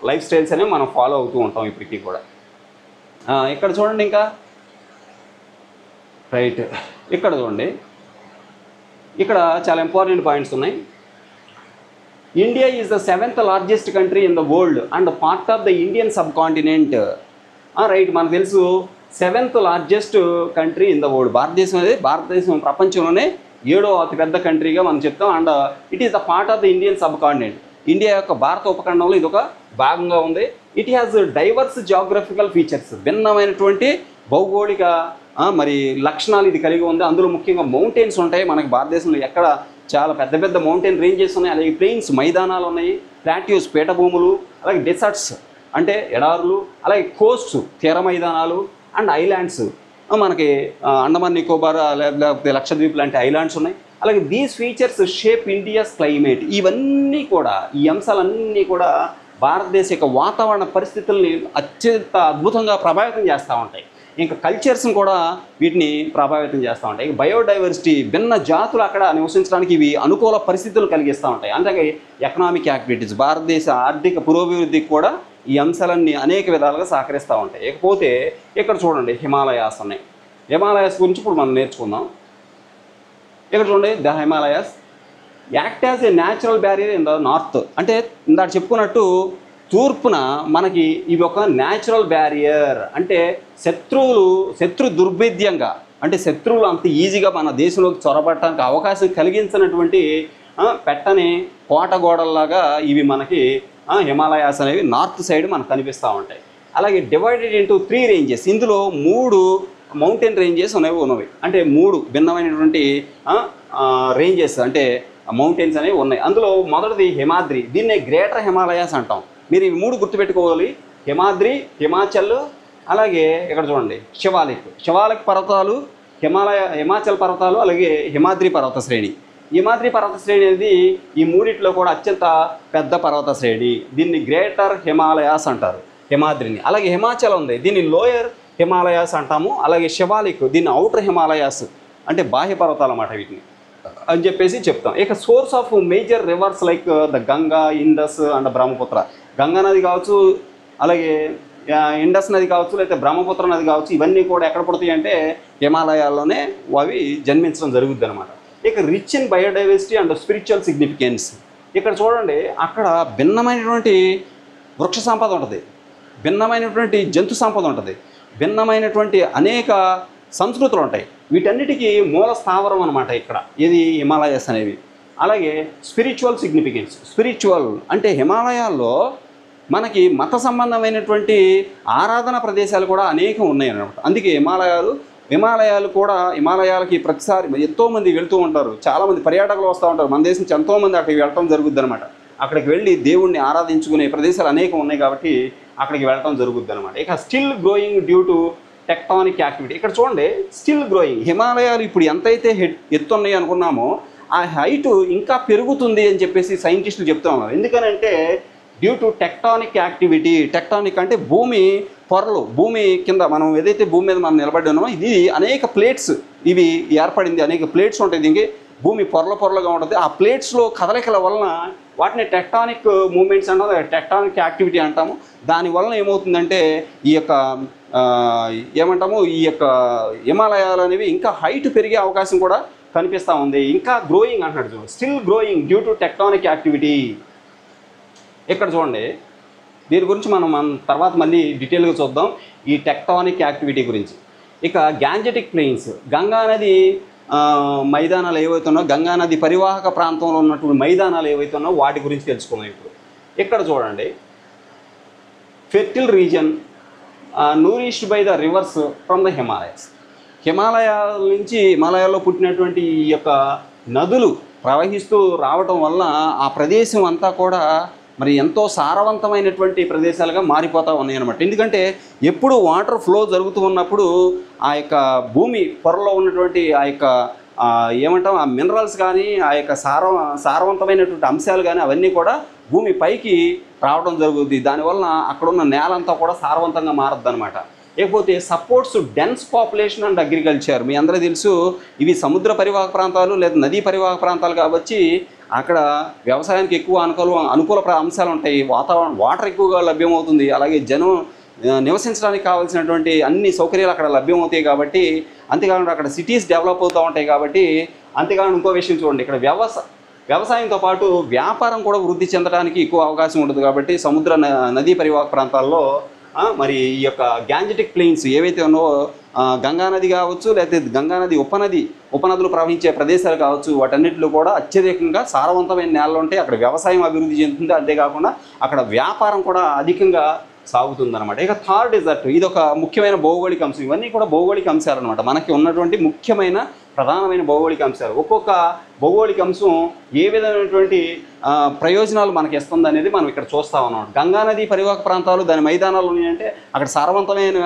లైఫ్ స్టైల్స్ అనేవి మనం ఫాలో అవుతూ ఉంటాం ఇప్పటికీ కూడా. ఇక్కడ చూడండి, ఇంకా రైట్, ఇక్కడ చూడండి, ఇక్కడ చాలా ఇంపార్టెంట్ పాయింట్స్ ఉన్నాయి. India is the 7th largest country in the world and part of the Indian sub continent. Right, మనకు తెలుసు 7th largest country in the world. భారతదేశం ప్రపంచంలోనే 7వ అతిపెద్ద కంట్రీగా మనం చెప్తాం. And it is the part of the Indian sub continent. India యొక్క భారత ఉపఖండంలో ఇది ఒక భాగంగా ఉంది. It has divorce geographical features, భిన్నమైనటువంటి భౌగోళిక మరి లక్షణాలు ఇది కలిగి ఉంది. అందులో ముఖ్యంగా మౌంటైన్స్ ఉంటాయి. మనకి భారతదేశంలో ఎక్కడ చాలా పెద్ద పెద్ద మౌంటైన్ రేంజెస్ ఉన్నాయి. అలాగే ప్లెయిన్స్, మైదానాలు ఉన్నాయి, ప్లాట్యూస్, పీఠభూములు, అలాగే డెసర్ట్స్ అంటే ఎడారులు, అలాగే కోస్ట్, తీర మైదానాలు, అండ్ ఐలాండ్స్. మనకి అండమాన్ నికోబార్ లేకపోతే లక్షద్వీప్ లాంటి ఐలాండ్స్ ఉన్నాయి. అలాగే these features shape India's climate. ఇవన్నీ కూడా, ఈ అంశాలన్నీ కూడా భారతదేశ యొక్క వాతావరణ పరిస్థితుల్ని అత్యంత అద్భుతంగా ప్రభావితం చేస్తూ ఉంటాయి. ఇంకా కల్చర్స్ని కూడా వీటిని ప్రభావితం చేస్తూ ఉంటాయి. బయోడైవర్సిటీ, భిన్న జాతులు అక్కడ నివసించడానికి ఇవి అనుకూల పరిస్థితులు కలిగిస్తూ ఉంటాయి. అలాగే ఎకనామిక్ యాక్టివిటీస్, భారతదేశ ఆర్థిక పురోభివృద్ధికి కూడా ఈ అంశాలన్నీ అనేక విధాలుగా సహకరిస్తూ ఉంటాయి. ఇకపోతే ఇక్కడ చూడండి, హిమాలయాస్ ఉన్నాయి. హిమాలయాస్ గురించి ఇప్పుడు మనం నేర్చుకుందాం. ఇక్కడ చూడండి, the Himalayas act as a natural barrier in the north. అంటే ఇందాక చెప్పుకున్నట్టు తూర్పున మనకి ఇవి ఒక న్యాచురల్ బ్యారియర్, అంటే శత్రు దుర్భేద్యంగా, అంటే శత్రువులు అంత ఈజీగా మన దేశంలోకి చొరబడటానికి అవకాశం కలిగించినటువంటి పెట్టని కోటగోడల్లాగా ఇవి మనకి హిమాలయాస్ అనేవి నార్త్ సైడ్ మనకు కనిపిస్తూ ఉంటాయి. అలాగే డివైడెడ్ ఇంటూ 3 రేంజెస్. ఇందులో 3 మౌంటైన్ రేంజెస్ ఉన్నవి. అంటే 3 భిన్నమైనటువంటి రేంజెస్, అంటే మౌంటైన్స్ అనేవి ఉన్నాయి. అందులో మొదటిది హిమాద్రి, దీన్నే గ్రేటర్ హిమాలయాస్ అంటాం. మీరు ఇవి 3 గుర్తుపెట్టుకోవాలి: హిమాద్రి, హిమాచల్, అలాగే ఇక్కడ చూడండి శివాలిక్ పర్వతాలు, హిమాచల్ పర్వతాలు, అలాగే హిమాద్రి పర్వత శ్రేణి. హిమాద్రి పర్వత శ్రేణి అనేది ఈ మూడిట్లో కూడా అత్యంత పెద్ద పర్వత శ్రేణి. దీన్ని గ్రేటర్ హిమాలయాస్ అంటారు, హిమాద్రిని. అలాగే హిమాచల్ ఉంది, దీన్ని లోయర్ హిమాలయాస్ అంటాము. అలాగే శివాలిక్ దీన్ని ఔటర్ హిమాలయాస్ అంటే బాహ్య పర్వతాలు అన్నమాట వీటిని అని చెప్పేసి చెప్తాం. ఇక source of major reverse like the Ganga, Indus and Brahmaputra. Ganga నది కావచ్చు, అలాగే ఇండస్ నది కావచ్చు, లేకపోతే బ్రహ్మపుత్ర నది కావచ్చు, ఇవన్నీ కూడా ఎక్కడ పడుతాయి అంటే హిమాలయాల్లోనే అవి జన్మించడం జరుగుద్ది అనమాట. ఇక rich in biodiversity and spiritual significance. ఇక్కడ చూడండి, అక్కడ భిన్నమైనటువంటి వృక్ష సంపద ఉంటుంది, భిన్నమైనటువంటి జంతు సంపద ఉంటుంది, భిన్నమైనటువంటి అనేక సంస్కృతులు ఉంటాయి. వీటన్నిటికీ మూల స్థావరం అనమాట ఇక్కడ ఇది హిమాలయస్ అనేవి. అలాగే స్పిరిచువల్ సిగ్నిఫికెన్స్. స్పిరిచువల్ అంటే హిమాలయాల్లో మనకి మత సంబంధమైనటువంటి ఆరాధన ప్రదేశాలు కూడా అనేకం ఉన్నాయి అన్నమాట. అందుకే హిమాలయాలకి ప్రతిసారి ఎంతోమంది వెళ్తూ ఉంటారు, చాలామంది పర్యాటకులు వస్తూ ఉంటారు. మన దేశం నుంచి ఎంతోమంది అక్కడికి వెళ్ళటం జరుగుద్ది అనమాట. అక్కడికి వెళ్ళి దేవుణ్ణి ఆరాధించుకునే ప్రదేశాలు అనేకం ఉన్నాయి కాబట్టి అక్కడికి వెళ్ళటం జరుగుద్ది అనమాట. ఇక still growing due to tectonic activity. ఇక్కడ చూడండి, స్టిల్ గ్రోయింగ్. హిమాలయాలు ఇప్పుడు ఎంతైతే ఎత్తున్నాయి అనుకున్నామో ఆ హైటు ఇంకా పెరుగుతుంది అని చెప్పేసి సైంటిస్టులు చెప్తూ ఉన్నారు. ఎందుకనంటే due to tectonic activity. Tectonic అంటే భూమి పొరలు, భూమి కింద మనం ఏదైతే భూమి మీద మనం నిలబడి ఉన్నామో ఇది అనేక ప్లేట్స్ ఇవి ఏర్పడింది, అనేక ప్లేట్స్ ఉంటాయి. దీనికి భూమి పొరలుగా ఉంటుంది. ఆ ప్లేట్స్లో కదలికల వలన వాటిని టెక్టానిక్ మూమెంట్స్ అంటాము, టెక్టానిక్ యాక్టివిటీ అంటాము. దానివలన ఏమవుతుందంటే ఈ యొక్క హిమాలయాలు అనేవి ఇంకా హైట్ పెరిగే అవకాశం కూడా కనిపిస్తూ ఉంది. ఇంకా గ్రోయింగ్ అంటున్నాడు చూడండి, still growing due to tectonic activity. ఇక్కడ చూడండి, దీని గురించి మనం తర్వాత మళ్ళీ డీటెయిల్గా చూద్దాం ఈ టెక్టానిక్ యాక్టివిటీ గురించి. ఇక గ్యాంజెటిక్ ప్లెయిన్స్, గంగా నది మైదానాలు ఏవైతున్నాయో, గంగా నది పరివాహక ప్రాంతంలో ఉన్నటువంటి మైదానాలు ఏవైతున్నాయో వాటి గురించి తెలుసుకుందాం ఇప్పుడు. ఇక్కడ చూడండి, fertile region nourished by the rivers from the Himalayas. హిమాలయాల్లో పుట్టినటువంటి ఈ యొక్క నదులు ప్రవహిస్తూ రావటం వల్ల ఆ ప్రదేశం అంతా కూడా మరి ఎంతో సారవంతమైనటువంటి ప్రదేశాలుగా మారిపోతూ ఉన్నాయి అన్నమాట. ఎందుకంటే ఎప్పుడు వాటర్ ఫ్లో జరుగుతూ ఉన్నప్పుడు ఆ యొక్క భూమి పొరలో ఉన్నటువంటి ఆ యొక్క ఆ మినరల్స్ కానీ ఆ యొక్క సారవంతమైనటువంటి అంశాలు కానీ అవన్నీ కూడా భూమి పైకి రావడం జరుగుతుంది. దానివల్ల అక్కడున్న నేలంతా కూడా సారవంతంగా మారద్దు అనమాట. లేకపోతే supports dense population and agriculture. మీ అందరూ తెలుసు, ఇవి సముద్ర పరివాహక ప్రాంతాలు లేదా నదీ పరివాహక ప్రాంతాలు కాబట్టి అక్కడ వ్యవసాయానికి ఎక్కువ అనుకూల అంశాలు ఉంటాయి. వాటర్ ఎక్కువగా లభ్యమవుతుంది. అలాగే జనం నివసించడానికి కావాల్సినటువంటి అన్ని సౌకర్యాలు అక్కడ లభ్యమవుతాయి కాబట్టి, అంతేకాకుండా అక్కడ సిటీస్ డెవలప్ అవుతూ ఉంటాయి కాబట్టి, అంతేకాకుండా ఇంకో విషయం చూడండి, ఇక్కడ వ్యవసాయంతో పాటు వ్యాపారం కూడా వృద్ధి చెందడానికి ఎక్కువ అవకాశం ఉంటుంది. కాబట్టి సముద్ర నదీ పరివాహక ప్రాంతాల్లో మరి ఈ యొక్క గ్యాంజెటిక్ ప్లెయిన్స్ ఏవైతే ఉన్నావో గంగానది కావచ్చు, లేకపోతే గంగానది ఉపనదులు ప్రవహించే ప్రదేశాలు కావచ్చు, వాటన్నిటిలో కూడా అత్యధికంగా సారవంతమైన నేలలు ఉంటాయి. అక్కడ వ్యవసాయం అభివృద్ధి చెందుతుంది. అంతేకాకుండా అక్కడ వ్యాపారం కూడా అధికంగా సాగుతుందన్నమాట. ఇక థార్ డెజర్ట్, ఇది ఒక ముఖ్యమైన భౌగోళిక అంశం. ఇవన్నీ కూడా భౌగోళిక అంశాలు అనమాట, మనకి ఉన్నటువంటి ముఖ్యమైన ప్రధానమైన భౌగోళిక అంశాలు. ఒక్కొక్క భౌగోళిక అంశం ఏ విధమైనటువంటి ప్రయోజనాలు మనకి ఇస్తుంది అనేది మనం ఇక్కడ చూస్తూ ఉన్నాం. గంగానది పరివాహక ప్రాంతాలు దాని మైదానాలు ఉన్నాయంటే అక్కడ సారవంతమైన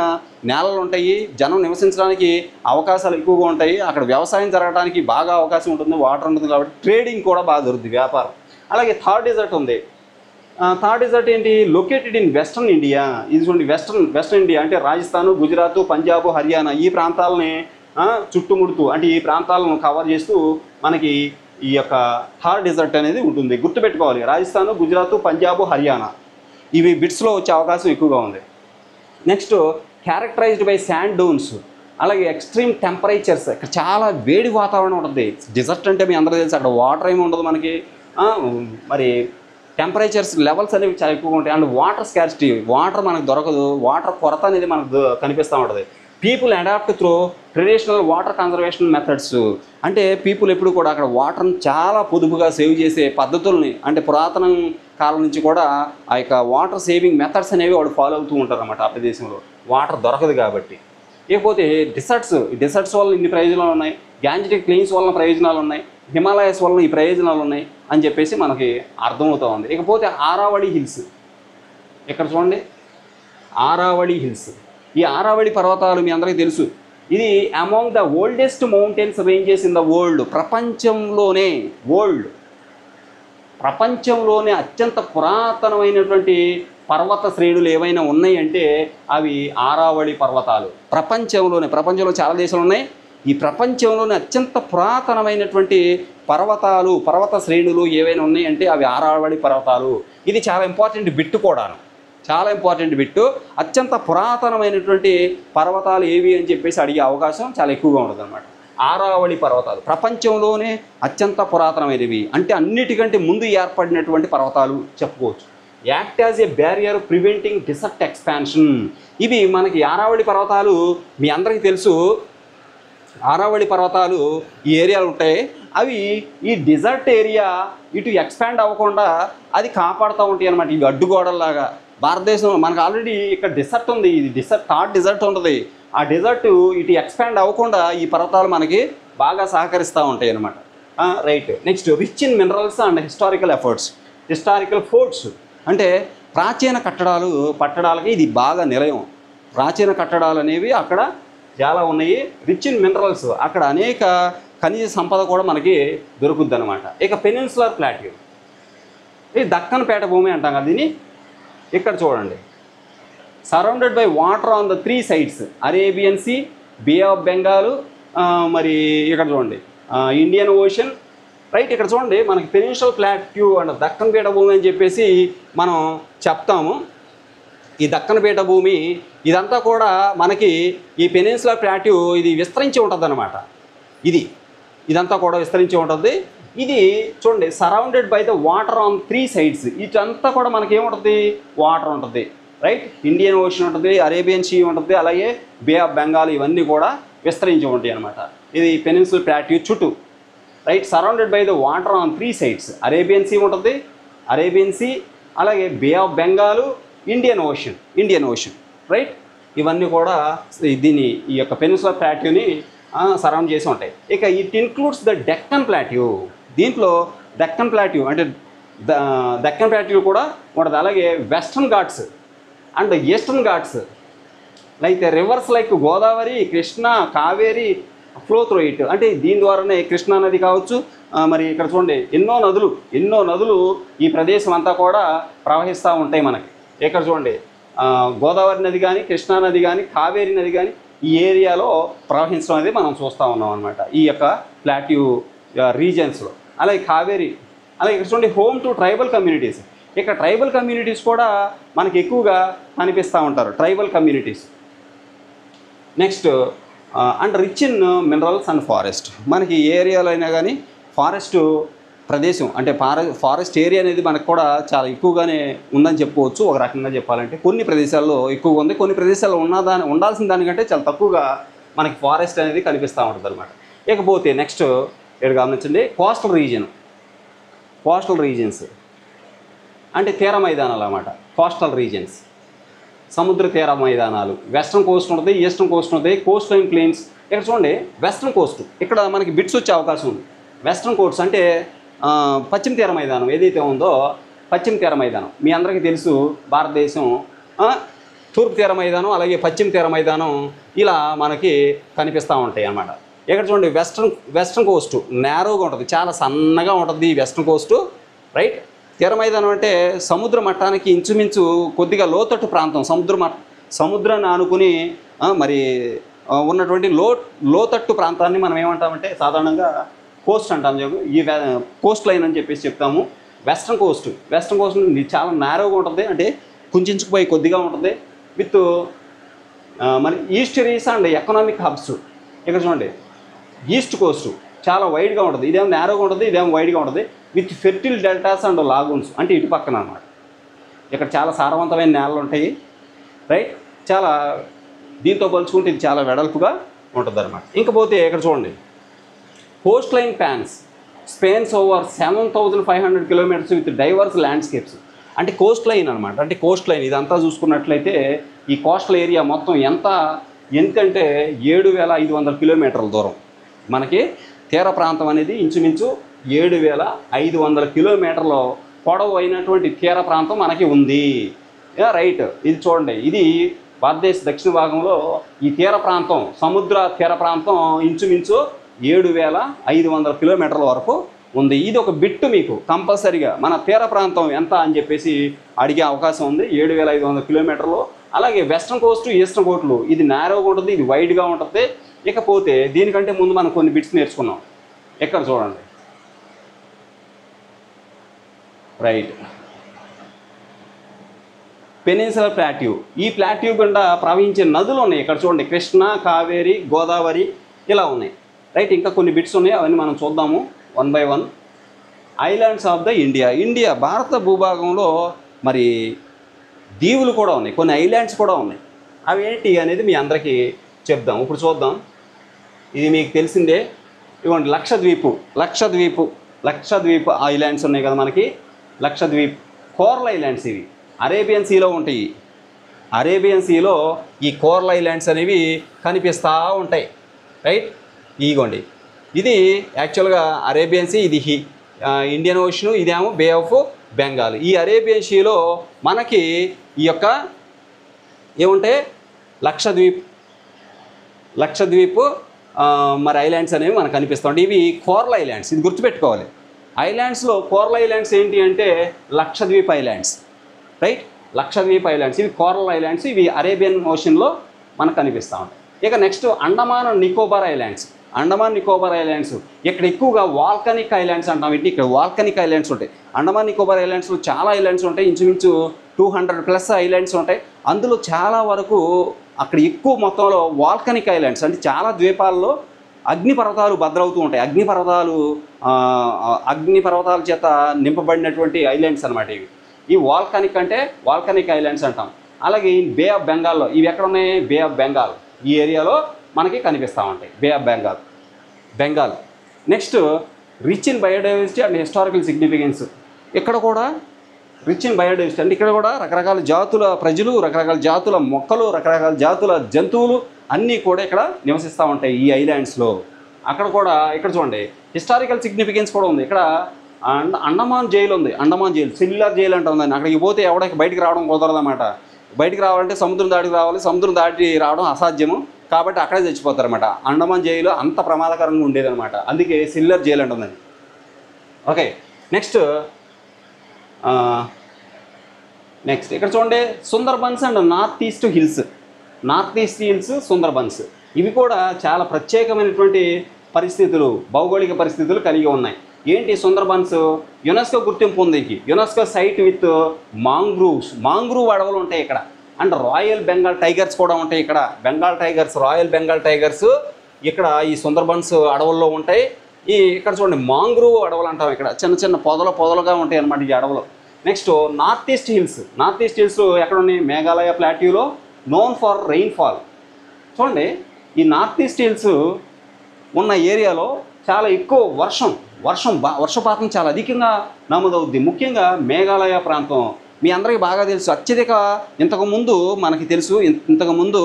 నేలలు ఉంటాయి, జనం నివసించడానికి అవకాశాలు ఎక్కువగా ఉంటాయి, అక్కడ వ్యవసాయం జరగడానికి బాగా అవకాశం ఉంటుంది, వాటర్ ఉంటుంది కాబట్టి ట్రేడింగ్ కూడా బాగా జరుగుతుంది, వ్యాపారం. అలాగే థార్ డెజర్ట్ ఉంది. థార్ డెజర్ట్ ఏంటి? Located in western India. ఇది చూడండి, వెస్ట్రన్ ఇండియా అంటే రాజస్థాన్, గుజరాత్, పంజాబ్, హర్యానా ఈ ప్రాంతాలని చుట్టుముడుతూ అంటే ఈ ప్రాంతాలను కవర్ చేస్తూ మనకి ఈ యొక్క థార్ డెజర్ట్ అనేది ఉంటుంది. గుర్తుపెట్టుకోవాలి, రాజస్థాన్, గుజరాత్, పంజాబ్, హర్యానా ఇవి బిట్స్లో వచ్చే అవకాశం ఎక్కువగా ఉంది. Next characterised by sand Duns. అలాగే ఎక్స్ట్రీమ్ టెంపరేచర్స్, ఇక్కడ చాలా వేడి వాతావరణం ఉంటుంది. డెజర్ట్ అంటే మీ అందరూ తెలుసు, అక్కడ వాటర్ ఏమి ఉండదు మనకి, మరి టెంపరేచర్స్ లెవెల్స్ అనేవి చాలా ఎక్కువగా ఉంటాయి. అండ్ వాటర్ స్కార్సిటీ, వాటర్ మనకు దొరకదు, వాటర్ కొరత అనేది మనకు కనిపిస్తూ ఉంటుంది. People adapt through traditional water conservation methods. అంటే పీపుల్ ఎప్పుడు కూడా అక్కడ వాటర్ని చాలా పొదుపుగా సేవ్ చేసే పద్ధతుల్ని, అంటే పురాతన కాలం నుంచి కూడా ఆ యొక్క వాటర్ సేవింగ్ మెథడ్స్ అనేవి వాళ్ళు ఫాలో అవుతూ ఉంటారు అన్నమాట. ఆ ప్రదేశంలో వాటర్ దొరకదు కాబట్టి. ఇకపోతే డిసర్ట్స్ వల్ల ఇన్ని ప్రయోజనాలు ఉన్నాయి, గ్యాంజెటిక్ ప్లెయిన్స్ వలన ప్రయోజనాలు ఉన్నాయి, హిమాలయస్ వలన ఈ ప్రయోజనాలు ఉన్నాయి అని చెప్పేసి మనకి అర్థమవుతూ ఉంది. ఇకపోతే ఆరావళి హిల్స్. ఇక్కడ చూడండి, ఆరావళి హిల్స్ ఈ ఆరావళి పర్వతాలు మీ అందరికీ తెలుసు, ఇది among the oldest mountains ranges in the world. ప్రపంచంలోనే అత్యంత పురాతనమైనటువంటి పర్వత శ్రేణులు ఏవైనా ఉన్నాయంటే అవి ఆరావళి పర్వతాలు. ప్రపంచంలో చాలా దేశాలు ఉన్నాయి. ఈ ప్రపంచంలోనే అత్యంత పురాతనమైనటువంటి పర్వత శ్రేణులు ఏవైనా ఉన్నాయంటే అవి ఆరావళి పర్వతాలు. ఇది చాలా ఇంపార్టెంట్ బిట్టు కూడాను, చాలా ఇంపార్టెంట్ బిట్టు. అత్యంత పురాతనమైనటువంటి పర్వతాలు ఏవి అని చెప్పేసి అడిగే అవకాశం చాలా ఎక్కువగా ఉంటుంది అన్నమాట. ఆరావళి పర్వతాలు ప్రపంచంలోనే అత్యంత పురాతనమైనవి, అంటే అన్నిటికంటే ముందు ఏర్పడినటువంటి పర్వతాలు చెప్పుకోవచ్చు. Act as a barrier preventing desert expansion. ఇవి మనకి ఆరావళి పర్వతాలు మీ అందరికీ తెలుసు. ఆరావళి పర్వతాలు ఈ ఏరియాలు ఉంటాయి, అవి ఈ డిజర్ట్ ఏరియా ఇటు ఎక్స్పాండ్ అవ్వకుండా అది కాపాడుతూ ఉంటాయి అన్నమాట. ఇవి అడ్డుగోడల్లాగా. భారతదేశం మనకు ఆల్రెడీ ఇక్కడ డిజర్ట్ ఉంది, ఇది థర్డ్ డిజర్ట్ ఉంటుంది. ఆ డిజర్ట్ ఇటు ఎక్స్పాండ్ అవ్వకుండా ఈ పర్వతాలు మనకి బాగా సహకరిస్తూ ఉంటాయి అన్నమాట. Right. Next, rich in minerals and historical forts. అంటే ప్రాచీన పట్టడాలకి ఇది బాగా నిలయం. ప్రాచీన కట్టడాలు అనేవి అక్కడ చాలా ఉన్నాయి. రిచ్ ఇన్ మినరల్స్, అక్కడ అనేక ఖనిజ సంపద కూడా మనకి దొరుకుద్ది అనమాట. ఇక పెనిన్సులర్ ప్లాట్యూ, ఇది దక్కన్ పేట భూమి అంటాం కదా దీన్ని. ఇక్కడ చూడండి, surrounded by water on the 3 sides, Arabian sea, bay of Bengal, మరి ఇక్కడ చూడండి ఇండియన్ ఓషన్. రైట్. ఇక్కడ చూడండి మనకి పెనిన్సులర్ ప్లాట్యూ అండ్ దక్కన్ పీఠ భూమి అని చెప్పేసి మనం చెప్తాము. ఈ దక్కన్ పీఠ భూమి ఇదంతా కూడా మనకి ఈ పెనిన్సులర్ ప్లాట్యూ ఇది విస్తరించి ఉంటుంది అన్నమాట. ఇదంతా కూడా విస్తరించి ఉంటుంది. ఇది చూడండి surrounded by the water on 3 sides. ఇదంతా కూడా మనకి ఏముంటుంది, వాటర్ ఉంటుంది. రైట్. ఇండియన్ ఓషన్ ఉంటుంది, అరేబియన్ సీ ఉంటుంది, అలాగే బే ఆఫ్ బెంగాల్, ఇవన్నీ కూడా విస్తరించి ఉంటాయి అన్నమాట. ఇది పెనిన్సులర్ ప్లాట్యూ చుట్టూ. Right. Surrounded by the water on 3 sides, Arabian sea ఉంటుంది, అలాగే bay of Bengal, Indian ocean. Right. ఇవన్నీ కూడా ఈ యొక్క పెనిన్సులర్ ప్లాట్యూని సరౌండ్ చేసి ఉంటాయి. ఇక it includes the Deccan plateau. దీంట్లో డెక్కన్ ప్లాట్యూ అంటే దక్కన్ ప్లాట్యూ కూడా ఉంటుంది. అలాగే western Ghats and eastern Ghats, like reverse like Godavari, Krishna, Kaveri flow through it. అంటే దీని ద్వారానే కృష్ణా నది కావచ్చు, మరి ఇక్కడ చూడండి ఎన్నో నదులు ఈ ప్రదేశం అంతా కూడా ప్రవహిస్తూ ఉంటాయి మనకి. ఇక్కడ చూడండి గోదావరి నది కానీ, కృష్ణా నది కానీ, కావేరి నది కానీ ఈ ఏరియాలో ప్రవహించడం అనేది మనం చూస్తూ ఉన్నాం అనమాట ఈ యొక్క ప్లాట్యూ రీజన్స్లో. అలాగే కావేరి, అలాగే ఇక్కడ చూడండి హోమ్ టు ట్రైబల్ కమ్యూనిటీస్. ఇక్కడ ట్రైబల్ కమ్యూనిటీస్ కూడా మనకి ఎక్కువగా కనిపిస్తూ ఉంటారు, tribal communities. Next, and rich in minerals and forest. మనకి ఏ ఏరియాలో అయినా కానీ ఫారెస్ట్ ప్రదేశం అంటే ఫారెస్ట్ ఏరియా అనేది మనకు కూడా చాలా ఎక్కువగానే ఉందని చెప్పుకోవచ్చు. ఒక రకంగా చెప్పాలంటే కొన్ని ప్రదేశాల్లో ఎక్కువగా ఉంది, కొన్ని ప్రదేశాల్లో ఉండాల్సిన దానికంటే చాలా తక్కువగా మనకి ఫారెస్ట్ అనేది కనిపిస్తూ ఉంటుంది అనమాట. ఇకపోతే నెక్స్ట్ ఇక్కడ గమనించండి, కోస్టల్ రీజన్స్ అంటే తీర మైదానాలు అన్నమాట. కోస్టల్ రీజన్స్ సముద్ర తీర మైదానాలు. వెస్ట్రన్ కోస్ట్ ఉంటుంది, ఈస్టర్న్ కోస్ట్ ఉంటుంది, కోస్ట్ లైన్ ప్లేన్స్. ఇక్కడ చూడండి వెస్ట్రన్ కోస్ట్, ఇక్కడ మనకి బిట్స్ వచ్చే అవకాశం ఉంది. వెస్ట్రన్ కోస్ట్ అంటే పశ్చిమ తీర మైదానం ఏదైతే ఉందో, పశ్చిమ తీర మైదానం మీ అందరికీ తెలుసు. భారతదేశం తూర్పు తీర మైదానం, అలాగే పశ్చిమ తీర మైదానం ఇలా మనకి కనిపిస్తూ ఉంటాయి అన్నమాట. ఇక్కడ చూడండి వెస్ట్రన్ కోస్ట్ నేరోగా ఉంటుంది, చాలా సన్నగా ఉంటుంది ఈ వెస్ట్రన్ కోస్ట్. రైట్. తీర మైదానం అంటే సముద్ర మట్టానికి ఇంచుమించు కొద్దిగా లోతట్టు ప్రాంతం, సముద్రాన్ని ఆనుకుని మరి ఉన్నటువంటి లోతట్టు ప్రాంతాన్ని మనం ఏమంటామంటే సాధారణంగా కోస్ట్ అంటాం. ఈ కోస్ట్ లైన్ అని చెప్పేసి చెప్తాము. వెస్ట్రన్ కోస్ట్ చాలా నేరోగా ఉంటుంది, అంటే కుంచుకుపోయి కొద్దిగా ఉంటుంది. విత్ మరి ఈస్టరీస్ అండ్ ఎకనామిక్ హబ్స్. ఇక్కడ చూడండి ఈస్ట్ కోస్ట్ చాలా వైడ్గా ఉంటుంది, ఇదేమో నేరోగా ఉంటుంది, ఇదేమో వైడ్గా ఉంటుంది. విత్ ఫెర్టిల్ డెల్టాస్ అండ్ లాగూన్స్ అంటే ఇటు పక్కన అన్నమాట. ఇక్కడ చాలా సారవంతమైన నేలలు ఉంటాయి. రైట్. చాలా దీంతో పోల్చుకుంటే ఇది చాలా వెడల్పుగా ఉంటుంది అన్నమాట. ఇంకపోతే ఇక్కడ చూడండి Coast line spans over 7,500 kilometers with divorce landscapes. అంటే కోస్ట్ లైన్ అనమాట. అంటే కోస్ట్ లైన్ ఇదంతా చూసుకున్నట్లయితే ఈ కోస్టల్ ఏరియా మొత్తం ఎంతంటే 7,500 kilometers దూరం. మనకి తీర ప్రాంతం అనేది ఇంచుమించు 7,500 kilometers పొడవు అయినటువంటి తీర ప్రాంతం మనకి ఉంది. రైట్. ఇది చూడండి, ఇది భారతదేశ దక్షిణ భాగంలో ఈ తీర ప్రాంతం, సముద్ర తీర ప్రాంతం ఇంచుమించు 7,500 కిలోమీటర్ల వరకు ఉంది. ఇది ఒక బిట్టు మీకు కంపల్సరీగా మన తీర ప్రాంతం ఎంత అని చెప్పేసి అడిగే అవకాశం ఉంది. 7,500 కిలోమీటర్లు. అలాగే వెస్ట్రన్ కోస్ట్, ఈస్టర్న్ కోస్ట్లు ఇది నేరోగా ఉంటుంది, ఇది వైడ్గా ఉంటుంది. ఇకపోతే దీనికంటే ముందు మనం కొన్ని బిట్స్ నేర్చుకున్నాం. ఎక్కడ చూడండి, రైట్, పెనిన్సులర్ ప్లాట్యూ. ఈ ప్లాట్యూ గుండా ప్రవహించే నదులు ఉన్నాయి. ఇక్కడ చూడండి, కృష్ణ, కావేరి, గోదావరి ఇలా ఉన్నాయి. రైట్, ఇంకా కొన్ని బిట్స్ ఉన్నాయి, అవన్నీ మనం చూద్దాము one by one. Islands of the India. India భారత భూభాగంలో మరి దీవులు కూడా ఉన్నాయి, కొన్ని ఐలాండ్స్ కూడా ఉన్నాయి. అవి ఏంటి అనేది మీ అందరికీ చెప్దాం. ఇప్పుడు చూద్దాం. ఇది మీకు తెలిసిందే. ఇవ్వండి, లక్షద్వీప్ ఐలాండ్స్ ఉన్నాయి కదా మనకి. లక్షద్వీప్ కోరల్ ఐలాండ్స్ ఇవి అరేబియన్ సీలో ఉంటాయి. అరేబియన్ సీలో ఈ కోరల్ ఐలాండ్స్ అనేవి కనిపిస్తూ ఉంటాయి. రైట్, ఇగోండి, ఇది యాక్చువల్గా అరేబియన్ సీ, ఇది ఇండియన్ ఓషన్, ఇదేమో బే ఆఫ్ బెంగాల్. ఈ అరేబియన్ సీలో మనకి ఈ యొక్క ఏముంటాయి, లక్షద్వీప్ మరి ఐలాండ్స్ అనేవి మనకు కనిపిస్తూ ఉంటాయి. ఇవి కోరల్ ఐలాండ్స్, ఇది గుర్తుపెట్టుకోవాలి. ఐలాండ్స్లో కోరల్ ఐలాండ్స్ ఏంటి అంటే Lakshadweep islands. Right, Lakshadweep islands ఇవి కోరల్ ఐలాండ్స్, ఇవి అరేబియన్ ఓషన్లో మనకు కనిపిస్తూ ఉంటాయి. ఇక next Andaman Nicobar islands. Andaman Nicobar islands ఇక్కడ ఎక్కువగా వాల్కనిక్ ఐలాండ్స్ అంటాం. వీటిని ఇక్కడ వాల్కనిక్ ఐలాండ్స్ ఉంటాయి. అండమాన్ నికోబార్ ఐలాండ్స్లో చాలా ఐలాండ్స్ ఉంటాయి, ఇంచుమించు 200+ ఐలాండ్స్ ఉంటాయి. అందులో చాలా వరకు అక్కడ ఎక్కువ మొత్తంలో వాల్కనిక్ ఐలాండ్స్ అంటే చాలా ద్వీపాల్లో అగ్నిపర్వతాలు బద్దలవుతూ ఉంటాయి. అగ్నిపర్వతాల చేత నింపబడినటువంటి ఐలాండ్స్ అనమాట ఇవి. ఈ వాల్కనిక్ ఐలాండ్స్ అంటాం. అలాగే ఈ బే ఆఫ్ బెంగాల్లో ఇవి ఎక్కడ ఉన్నాయి, బే ఆఫ్ బెంగాల్ ఈ ఏరియాలో మనకి కనిపిస్తూ ఉంటాయి. Bay of Bengal. Next rich in biodiversity and historical significance. ఇక్కడ కూడా రిచ్ ఇన్ బయోడైవర్సిటీ అంటే ఇక్కడ కూడా రకరకాల జాతుల ప్రజలు, రకరకాల జాతుల మొక్కలు, రకరకాల జాతుల జంతువులు అన్నీ కూడా ఇక్కడ నివసిస్తూ ఉంటాయి ఈ ఐలాండ్స్లో. అక్కడ కూడా ఇక్కడ చూడండి హిస్టారికల్ సిగ్నిఫికెన్స్ కూడా ఉంది. ఇక్కడ అండమాన్ జైలు ఉంది. అండమాన్ జైలు సెల్యులర్ జైలు అంటే ఉందండి. అక్కడికి పోతే ఎవరికి బయటికి రావడం కుదరదన్నమాట. బయటికి రావాలంటే సముద్రం దాటికి రావాలి, సముద్రం దాటి రావడం అసాధ్యము. కాబట్టి అక్కడే చచ్చిపోతారన్నమాట. అండమాన్ జైలు అంత ప్రమాదకరంగా ఉండేదన్నమాట. అందుకే సెల్యులర్ జైలు అంటుందని. ఓకే, నెక్స్ట్ ఇక్కడ చూడండి Sundarbans and north east hills, Sundarbans ఇవి కూడా చాలా ప్రత్యేకమైనటువంటి పరిస్థితులు, భౌగోళిక పరిస్థితులు కలిగి ఉన్నాయి. ఏంటి సుందర్బన్స్? యునెస్కో గుర్తింపు ఉంది. యునెస్కో సైట్ విత్ మాంగ్రూవ్ అడవులు ఉంటాయి ఇక్కడ. అండ్ రాయల్ బెంగాల్ టైగర్స్ కూడా ఉంటాయి ఇక్కడ. రాయల్ బెంగాల్ టైగర్స్ ఇక్కడ ఈ సుందర్బన్స్ అడవుల్లో ఉంటాయి. ఇక్కడ చూడండి మాంగ్రూవ్ అడవులు అంటాం. ఇక్కడ చిన్న చిన్న పొదలుగా ఉంటాయి అన్నమాట ఈ అడవులు. నెక్స్ట్ నార్త్ ఈస్ట్ హిల్స్ ఎక్కడ ఉన్నాయి? మేఘాలయ ప్లాట్యూలో నోన్ ఫర్ రెయిన్ఫాల్. చూడండి ఈ నార్త్ ఈస్ట్ హిల్స్ ఉన్న ఏరియాలో చాలా ఎక్కువ వర్షపాతం చాలా అధికంగా నమోదవుద్ది. ముఖ్యంగా మేఘాలయ ప్రాంతం మీ అందరికీ బాగా తెలుసు. ఇంతకుముందు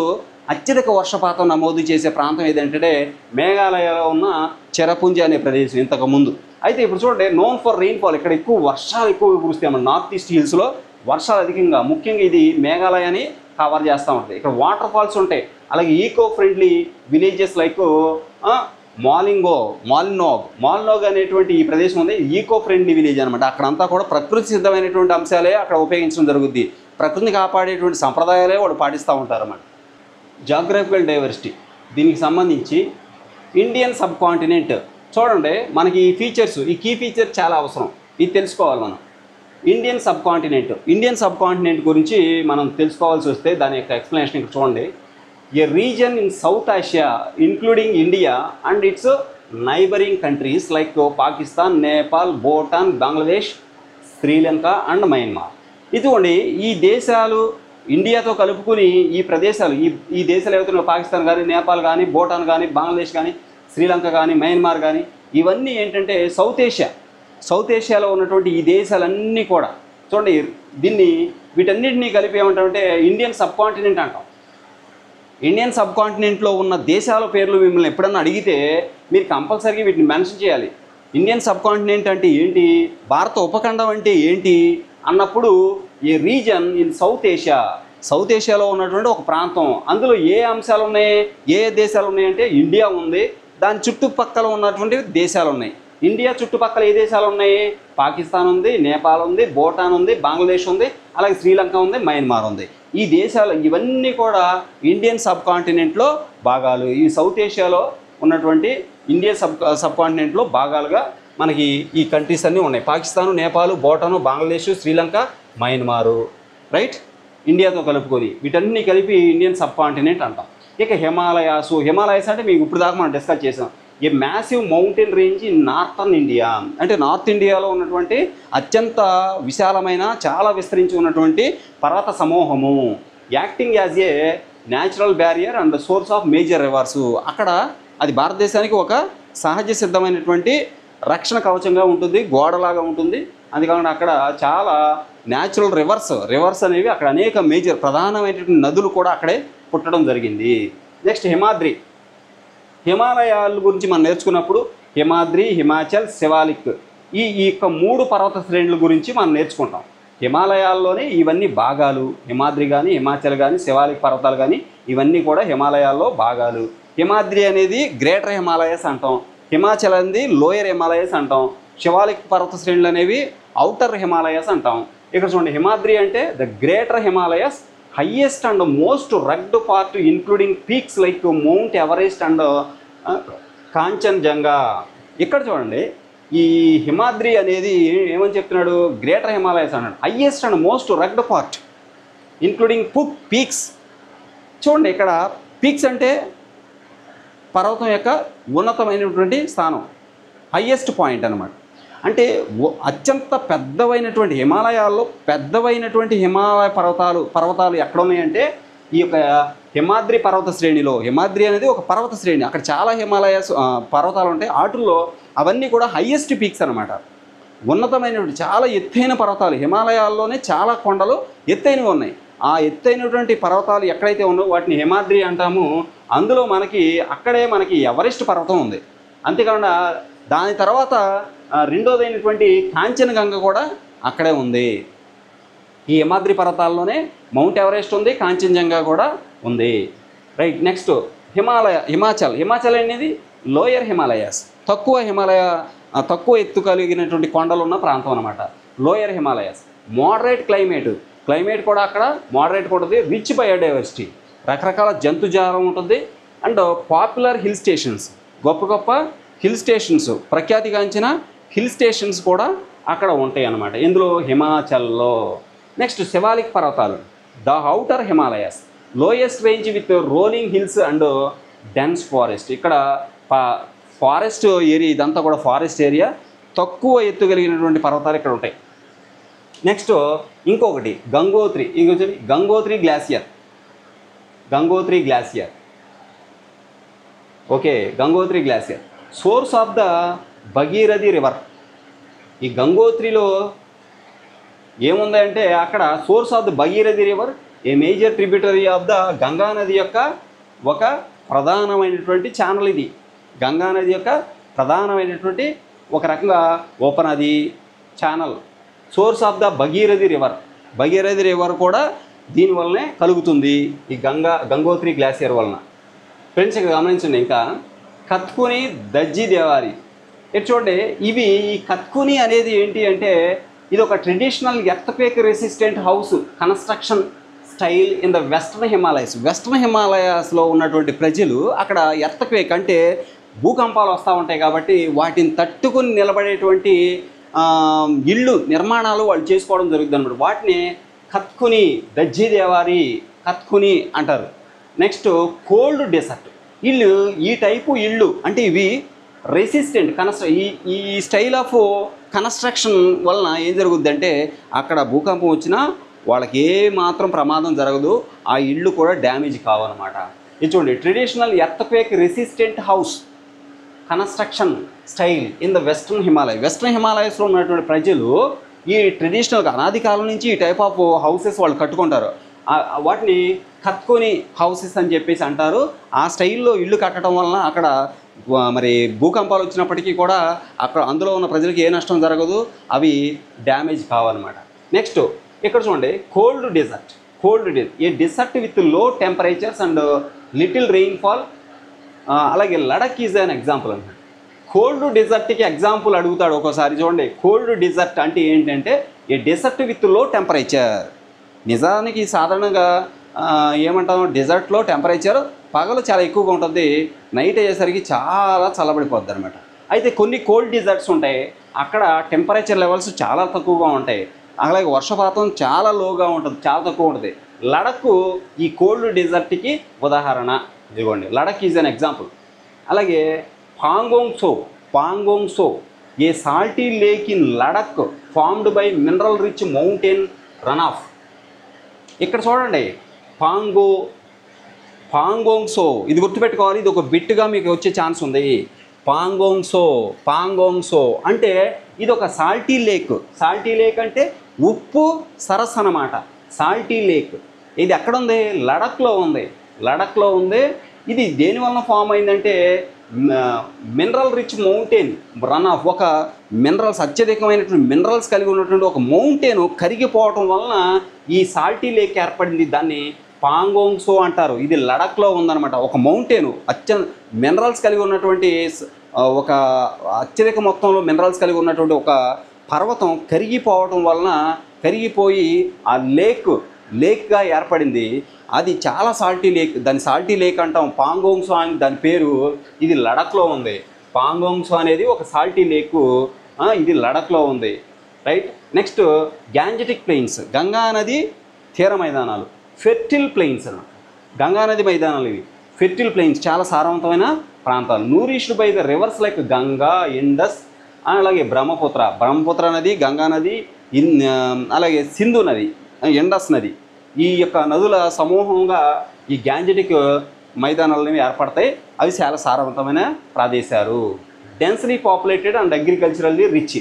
అత్యధిక వర్షపాతం నమోదు చేసే ప్రాంతం ఏదంటే మేఘాలయలో ఉన్న చెరపుంజి అనే ప్రదేశం ఇంతకుముందు. అయితే ఇప్పుడు చూడండి నోన్ ఫర్ రెయిన్ఫాల్, ఇక్కడ వర్షాలు ఎక్కువగా కురుస్తాయి. మన నార్త్ ఈస్ట్ హిల్స్లో వర్షాలు అధికంగా, ముఖ్యంగా ఇది మేఘాలయాన్ని కవర్ చేస్తూ ఉంటుంది. ఇక్కడ వాటర్ ఫాల్స్ ఉంటాయి. అలాగే ఈకో ఫ్రెండ్లీ విలేజెస్ లైక్ మాలినోగ్ అనేటువంటి ఈ ప్రదేశం ఉంది. ఈకో ఫ్రెండ్లీ విలేజ్ అనమాట. అక్కడంతా కూడా ప్రకృతి సిద్ధమైనటువంటి అంశాలే అక్కడ ఉపయోగించడం జరుగుద్ది. ప్రకృతిని కాపాడేటువంటి సంప్రదాయాలే వాడు పాటిస్తూ ఉంటారు అన్నమాట. జాగ్రఫికల్ డైవర్సిటీ, దీనికి సంబంధించి ఇండియన్ సబ్ కాంటినెంట్ చూడండి. మనకి ఈ కీ ఫీచర్ చాలా అవసరం, ఇది తెలుసుకోవాలి మనం. ఇండియన్ సబ్ కాంటినెంట్ గురించి మనం తెలుసుకోవాల్సి వస్తే దాని యొక్క ఎక్స్ప్లెనేషన్ ఇక్కడ చూడండి. A region in South Asia including India and its neighbouring countries like Pakistan, Nepal, Bhutan, Bangladesh, Sri Lanka and Myanmar. ఇదిగోండి ఈ దేశాలు ఇండియాతో కలుపుకుని ఈ ప్రదేశాలు ఈ దేశాలు ఏవైతే పాకిస్తాన్ కానీ, నేపాల్ కానీ, భూటాన్ కానీ, బంగ్లాదేశ్ కానీ, శ్రీలంక కానీ, మయన్మార్ కానీ ఇవన్నీ ఏంటంటే సౌత్ ఏషియాలో ఉన్నటువంటి ఈ దేశాలన్నీ కూడా చూడండి. వీటన్నిటినీ కలిపి ఏమంటామంటే ఇండియన్ సబ్ కాంటినెంట్ అంటాం. ఇండియన్ సబ్ కాంటినెంట్లో ఉన్న దేశాల పేర్లు మిమ్మల్ని ఎప్పుడన్నా అడిగితే మీరు కంపల్సరీగా వీటిని మెన్షన్ చేయాలి. ఇండియన్ సబ్ కాంటినెంట్ అంటే ఏంటి, భారత ఉపఖండం అంటే ఏంటి అన్నప్పుడు a region in South Asia, South ఏషియాలో ఉన్నటువంటి ఒక ప్రాంతం. అందులో ఏ అంశాలు ఉన్నాయి, ఏ దేశాలు ఉన్నాయి అంటే ఇండియా ఉంది, దాని చుట్టుపక్కల ఉన్నటువంటి దేశాలు ఉన్నాయి. ఇండియా చుట్టుపక్కల ఏ దేశాలు ఉన్నాయి? పాకిస్తాన్ ఉంది, నేపాల్ ఉంది, భూటాన్ ఉంది, బంగ్లాదేశ్ ఉంది, అలాగే శ్రీలంక ఉంది, మయన్మార్ ఉంది. ఈ దేశాలు ఇవన్నీ కూడా ఇండియన్ సబ్ కాంటినెంట్లో భాగాలు. ఈ సౌత్ ఏషియాలో ఉన్నటువంటి ఇండియన్ సబ్ కాంటినెంట్లో భాగాలుగా మనకి ఈ కంట్రీస్ అన్నీ ఉన్నాయి. పాకిస్తాను, నేపాల్, భూటాను, బంగ్లాదేశ్, శ్రీలంక, మయన్మారు, రైట్, ఇండియాతో కలుపుకొని వీటన్ని కలిపి ఇండియన్ సబ్ కాంటినెంట్ అంటాం. ఇక హిమాలయాస్ అంటే మీకు ఇప్పుడు దాకా మనం డిస్కస్ చేసాం. A massive mountain range in northern India, అంటే నార్త్ ఇండియాలో ఉన్నటువంటి అత్యంత విశాలమైన, చాలా విస్తరించి ఉన్నటువంటి పర్వత సమూహము. Acting as a natural barrier and source of major reverse. అక్కడ అది భారతదేశానికి ఒక సహజ సిద్ధమైనటువంటి రక్షణ కవచంగా ఉంటుంది, గోడలాగా ఉంటుంది. అందుకని అక్కడ చాలా న్యాచురల్ రివర్స్ అనేవి అక్కడ అనేక మేజర్ ప్రధానమైనటువంటి నదులు కూడా అక్కడే పుట్టడం జరిగింది. నెక్స్ట్ హిమాలయాల గురించి మనం నేర్చుకున్నప్పుడు హిమాద్రి, హిమాచల్, శివాలిక్ ఈ యొక్క 3 పర్వత శ్రేణుల గురించి మనం నేర్చుకుంటాం. హిమాలయాల్లోనే ఇవన్నీ భాగాలు. హిమాద్రి కానీ, హిమాచల్ కానీ, శివాలిక్ పర్వతాలు కానీ ఇవన్నీ కూడా హిమాలయాల్లో భాగాలు. హిమాద్రి అనేది గ్రేటర్ హిమాలయస్ అంటాం, హిమాచల్ అనేది లోయర్ హిమాలయస్ అంటాం, శివాలిక్ పర్వత శ్రేణులు అనేవి ఔటర్ హిమాలయస్ అంటాం. ఇక్కడ చూడండి, హిమాద్రి అంటే the greater Himalayas, highest and most rugged part including peaks like mount Everest and Kanchenjunga. ఇక్కడ చూడండి, ఈ హిమాద్రి అనేది ఏమని చెప్తున్నాడు? గ్రేటర్ హిమాలయస్ అన్నాడు. Highest and most rugged part including peaks. చూడండి, ఇక్కడ పీక్స్ అంటే పర్వతం యొక్క ఉన్నతమైనటువంటి స్థానం, హైయెస్ట్ పాయింట్ అన్నమాట. అంటే అత్యంత పెద్దవైనటువంటి హిమాలయాల్లో పెద్దవైనటువంటి హిమాలయ పర్వతాలు ఎక్కడ ఉన్నాయంటే ఈ యొక్క హిమాద్రి పర్వత శ్రేణిలో. హిమాద్రి అనేది ఒక పర్వత శ్రేణి, అక్కడ చాలా పర్వతాలు ఉంటాయి. వాటిల్లో అవన్నీ కూడా హైయెస్ట్ పీక్స్ అనమాట, ఉన్నతమైనటువంటి చాలా ఎత్తైన పర్వతాలు. హిమాలయాల్లోనే చాలా కొండలు ఎత్తైనవి ఉన్నాయి. ఆ ఎత్తైనటువంటి పర్వతాలు ఎక్కడైతే ఉన్నాయో వాటిని హిమాద్రి అంటాము. అందులో అక్కడే మనకి ఎవరెస్ట్ పర్వతం ఉంది. అంతేకాకుండా దాని తర్వాత రెండోదైనటువంటి కాంచనగంగ కూడా అక్కడే ఉంది. ఈ హిమాద్రి పర్వతాల్లోనే మౌంట్ ఎవరెస్ట్ ఉంది, కాంచనజంగా కూడా ఉంది, రైట్. నెక్స్ట్ హిమాచల్ అనేది లోయర్ హిమాలయాస్, తక్కువ ఎత్తు కలిగినటువంటి కొండలు ఉన్న ప్రాంతం అనమాట, లోయర్ హిమాలయాస్. మోడరేట్ క్లైమేట్ కూడా అక్కడ మోడరేట్గా ఉంటుంది. రిచ్ బయోడైవర్సిటీ, రకరకాల జంతుజాలం ఉంటుంది. అండ్ పాపులర్ హిల్ స్టేషన్స్, గొప్ప హిల్ స్టేషన్స్, ప్రఖ్యాతిగాంచిన హిల్ స్టేషన్స్ కూడా అక్కడ ఉంటాయి అన్నమాట, ఇందులో హిమాచల్లో. నెక్స్ట్ శివాలిక్ పర్వతాలు, the outer Himalayas, lowest range with rolling hills and dense forest. ఇక్కడ ఫారెస్ట్ ఏరియా, ఇదంతా కూడా ఫారెస్ట్ ఏరియా, తక్కువ ఎత్తు కలిగినటువంటి పర్వతాలు ఇక్కడ ఉంటాయి. నెక్స్ట్ ఇంకొకటి Gangotri glacier. Okay, Gangotri glacier source of the Bhagirathi river. ఈ గంగోత్రిలో ఏముందంటే అక్కడ source of the Bhagirathi river, a major tributary of the Ganga నది యొక్క ఒక ప్రధానమైనటువంటి ఛానల్. ఇది గంగా నది యొక్క ప్రధానమైనటువంటి ఒక రకంగా ఉపనది channel. Source of the Bhagirathi river కూడా దీనివల్లనే కలుగుతుంది, ఈ గంగోత్రి గ్లాసియర్ వలన. ఫ్రెండ్స్ ఇక్కడ గమనించండి, ఇంకా కత్కుని, దజ్జి దేవారి. ఇటు చూడండి, ఈ కత్కుని అనేది ఏంటి అంటే ఇది ఒక traditional earthquake resistant house construction style in the western హిమాలయాస్లో ఉన్నటువంటి ప్రజలు అక్కడ ఎర్త్క్వేక్ అంటే భూకంపాలు వస్తూ ఉంటాయి కాబట్టి వాటిని తట్టుకుని నిలబడేటువంటి ఇళ్ళు నిర్మాణాలు వాళ్ళు చేసుకోవడం జరుగుతుంది అనమాట. వాటిని కత్కుని, దజ్జి దేవారి, కత్కుని అంటారు. నెక్స్ట్ కోల్డ్ డెసర్ట్ ఇల్లు. ఈ టైపు ఇళ్ళు అంటే ఇవి రెసిస్టెంట్ ఈ స్టైల్ ఆఫ్ కన్స్ట్రక్షన్ వలన ఏం జరుగుద్ది అంటే అక్కడ భూకంపం వచ్చినా వాళ్ళకి ఏ మాత్రం ప్రమాదం జరగదు, ఆ ఇళ్ళు కూడా డ్యామేజ్ కావన్నమాట. ఇది చూడండి, traditional earthquake resistant house construction style in the western హిమాలయస్లో ఉన్నటువంటి ప్రజలు ఈ ట్రెడిషనల్గా అనాది కాలం నుంచి ఈ టైప్ ఆఫ్ హౌసెస్ వాళ్ళు కట్టుకుంటారు. వాటిని కత్కొని హౌసెస్ అని చెప్పేసి అంటారు. ఆ స్టైల్లో ఇల్లు కట్టడం వలన అక్కడ మరి భూకంపాలు వచ్చినప్పటికీ కూడా అక్కడ అందులో ఉన్న ప్రజలకు ఏ నష్టం జరగదు, అవి డ్యామేజ్ కావాలన్నమాట. నెక్స్ట్ ఇక్కడ చూడండి, cold cold A desert with లో టెంపరేచర్స్ అండ్ లిటిల్ రెయిన్ఫాల్. అలాగే లడక్ ఈజ్ అన్ ఎగ్జాంపుల్ అన్నమాట. కోల్డ్ డిజర్ట్కి ఎగ్జాంపుల్ అడుగుతాడు ఒక్కోసారి. చూడండి, కోల్డ్ డిజర్ట్ అంటే ఏంటంటే ఏ డిసర్ట్ విత్ లో టెంపరేచర్. నిజానికి సాధారణంగా ఏమంటాం, డిజర్ట్లో టెంపరేచర్ పగలు చాలా ఎక్కువగా ఉంటుంది, నైట్ అయ్యేసరికి చాలా చల్లబడిపోద్ది అనమాట. అయితే కొన్ని కోల్డ్ డిజర్ట్స్ ఉంటాయి, అక్కడ టెంపరేచర్ లెవెల్స్ చాలా తక్కువగా ఉంటాయి, అలాగే వర్షపాతం చాలా లోగా ఉంటుంది, చాలా తక్కువ ఉంటుంది. లడక్ ఈ కోల్డ్ డిజర్ట్కి ఉదాహరణ. ఇదిగోండి, లడక్ ఈజ్ అన్ ఎగ్జాంపుల్. అలాగే Pangong Tso a salty lake in Ladakh formed by mineral rich mountain runoff. ఇక్కడ చూడండి, పాంగోంగ్ సో, ఇది గుర్తుపెట్టుకోవాలి, ఇది ఒక బిట్గా మీకు వచ్చే ఛాన్స్ ఉంది. పాంగోంగ్ సో అంటే ఇది ఒక సాల్టీ లేక్. సాల్టీ లేక్ అంటే ఉప్పు సరస్సు అన్నమాట. సాల్టీ లేక్ ఇది ఎక్కడ ఉంది? లడఖ్లో ఉంది. ఇది దేనివల్ల ఫామ్ అయిందంటే mineral rich mountain run of. ఒక మినరల్స్, అత్యధికమైనటువంటి మినరల్స్ కలిగి ఉన్నటువంటి ఒక మౌంటైన్ కరిగిపోవటం వలన ఈ సాల్టీ లేక్ ఏర్పడింది. దాన్ని పాంగోంగ్ సో అంటారు. ఇది లడఖ్లో ఉందన్నమాట. ఒక మౌంటైన్ మినరల్స్ కలిగి ఉన్నటువంటి, ఒక అత్యధిక మొత్తంలో మినరల్స్ కలిగి ఉన్నటువంటి ఒక పర్వతం కరిగిపోయి ఆ లేక్గా ఏర్పడింది. అది చాలా సాల్టీ లేక్, దాన్ని సాల్టీ లేక్ అంటాం. పాంగోంగ్ సో అని దాని పేరు. ఇది లడఖ్లో ఉంది. పాంగోంగ్ సో అనేది ఒక సాల్టీ లేకు, ఇది లడఖ్లో ఉంది. Right. Next Gangetic plains, Ganga నది తీర మైదానాలు, ఫెర్టిల్ ప్లెయిన్స్ అన్నమాట. గంగా నది మైదానాలు ఇవి ఫెర్టిల్ ప్లెయిన్స్, చాలా సారవంతమైన ప్రాంతాలు. Nourished by the rivers like Ganga, Indus, అలాగే బ్రహ్మపుత్ర నది, గంగా నది, అలాగే సింధు నది, ఇండస్ నది. ఈ యొక్క నదుల సమూహంగా ఈ గ్యాంజెటిక్ మైదానాలు ఏర్పడతాయి. అవి చాలా సారవంతమైన ప్రదేశాలు. Densely populated and agriculturally rich.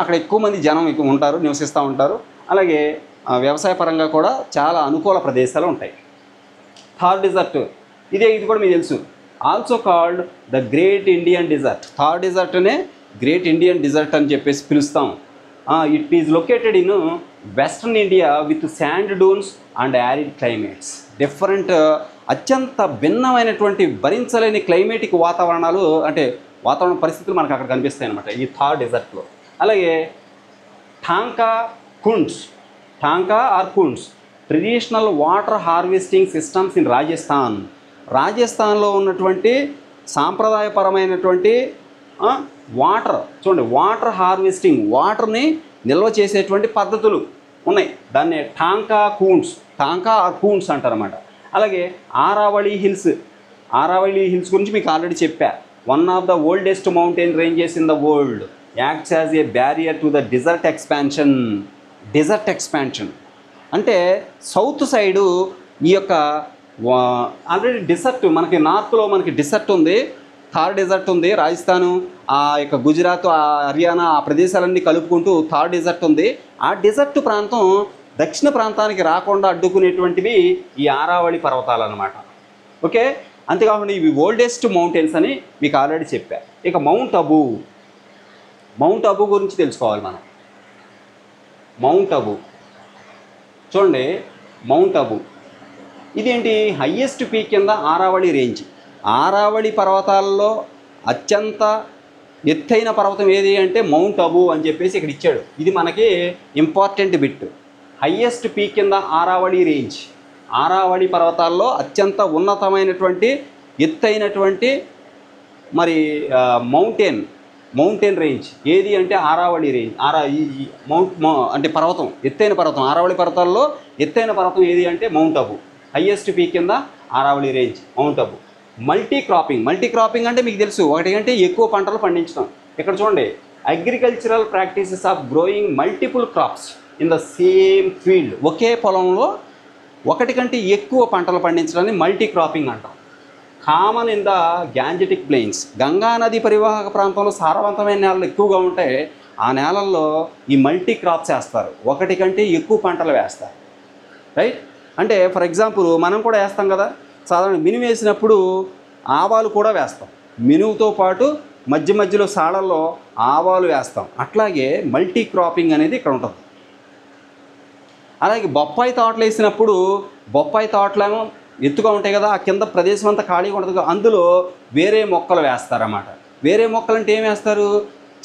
అక్కడ ఎక్కువ మంది జనం ఉంటారు, నివసిస్తూ ఉంటారు. అలాగే వ్యవసాయ పరంగా కూడా చాలా అనుకూల ప్రదేశాలు ఉంటాయి. థార్ డిజర్ట్, ఇది కూడా మీకు తెలుసు. Also called the great Indian desert. Thar డిజర్ట్నే గ్రేట్ ఇండియన్ డిజర్ట్ అని చెప్పేసి పిలుస్తాం. It is located in western India with sand dunes and arid climates. Different, అత్యంత భిన్నమైనటువంటి భరించలేని క్లైమేటిక్ వాతావరణాలు, అంటే వాతావరణ పరిస్థితులు మనకు అక్కడ కనిపిస్తాయి అన్నమాట ఈ థార్ డిజర్ట్లో. అలాగే Taanka or kunds traditional water harvesting systems in రాజస్థాన్లో ఉన్నటువంటి సాంప్రదాయపరమైనటువంటి వాటర్ హార్వెస్టింగ్, వాటర్ని నిల్వ చేసేటువంటి పద్ధతులు ఉన్నాయి. దాన్ని ఠాంకా ఆర్ కూన్స్ అంటారన్నమాట. అలాగే ఆరావళి హిల్స్ గురించి మీకు ఆల్రెడీ చెప్పా. One of the oldest mountain ranges in the world, acts as a barrier to the desert expansion. అంటే సౌత్ సైడు ఈ యొక్క ఆల్రెడీ డిజర్ట్, మనకి నార్త్లో మనకి డిజర్ట్ ఉంది, థార్ డిజర్ట్ ఉంది. రాజస్థాను, ఆ యొక్క గుజరాత్, హర్యానా, ఆ ప్రదేశాలన్నీ కలుపుకుంటూ థార్ డిజర్ట్ ఉంది. ఆ డిజర్ట్ ప్రాంతం దక్షిణ ప్రాంతానికి రాకుండా అడ్డుకునేటువంటివి ఈ ఆరావళి పర్వతాలు అన్నమాట. ఓకే. అంతేకాకుండా ఇవి ఓల్డెస్ట్ మౌంటైన్స్ అని మీకు ఆల్రెడీ చెప్పా. ఇక మౌంట్ అబూ గురించి తెలుసుకోవాలి మనం. మౌంట్ అబూ చూడండి, మౌంట్ అబూ ఇదేంటి? హయ్యెస్ట్ పీక్ కింద ఆరావళి రేంజ్. ఆరావళి పర్వతాల్లో అత్యంత ఎత్తైన పర్వతం ఏది అంటే మౌంట్ అబూ అని చెప్పేసి ఇక్కడ ఇచ్చాడు. ఇది మనకి ఇంపార్టెంట్ బిట్. హయ్యెస్ట్ పీక్ కింద ఆరావళి రేంజ్. ఆరావళి పర్వతాల్లో అత్యంత ఉన్నతమైనటువంటి ఎత్తైనటువంటి మరి మౌంటైన్ రేంజ్ ఏది అంటే ఆరావళి రేంజ్. అంటే పర్వతం, ఎత్తైన పర్వతం. ఆరావళి పర్వతాల్లో ఎత్తైన పర్వతం ఏది అంటే మౌంట్ అబూ. హయ్యెస్ట్ పీక్ కింద Aravalli range, mount Abu. Multi cropping అంటే మీకు తెలుసు, ఒకటి కంటే ఎక్కువ పంటలు పండించడం. ఇక్కడ చూడండి, agricultural practices of growing multiple crops in the same field. ఒకే పొలంలో ఒకటి కంటే ఎక్కువ పంటలు పండించడాన్ని మల్టీ క్రాపింగ్ అంటాం. Common in the Gangetic plains. Ganga నది పరివాహక ప్రాంతంలో సారవంతమైన నేలలు ఎక్కువగా ఉంటే ఆ నేలల్లో ఈ మల్టీ క్రాప్స్ వేస్తారు, ఒకటి కంటే ఎక్కువ పంటలు వేస్తారు. రైట్. అంటే ఫర్ ఎగ్జాంపుల్ మనం కూడా వేస్తాం కదా, సాధారణ మినుము వేసినప్పుడు ఆవాలు కూడా వేస్తాం. మినుముతో పాటు మధ్యలో సాడల్లో ఆవాలు వేస్తాం. అట్లాగే మల్టీ క్రాపింగ్ అనేది ఇక్కడ ఉంటుంది. అలాగే బొప్పాయి తోటలు వేసినప్పుడు బొప్పాయి తోటలేమో ఎత్తుగా ఉంటాయి కదా, ఆ కింద ప్రదేశం అంతా ఖాళీగా ఉంటుంది, అందులో వేరే మొక్కలు వేస్తారన్నమాట. వేరే మొక్కలు అంటే ఏం వేస్తారు,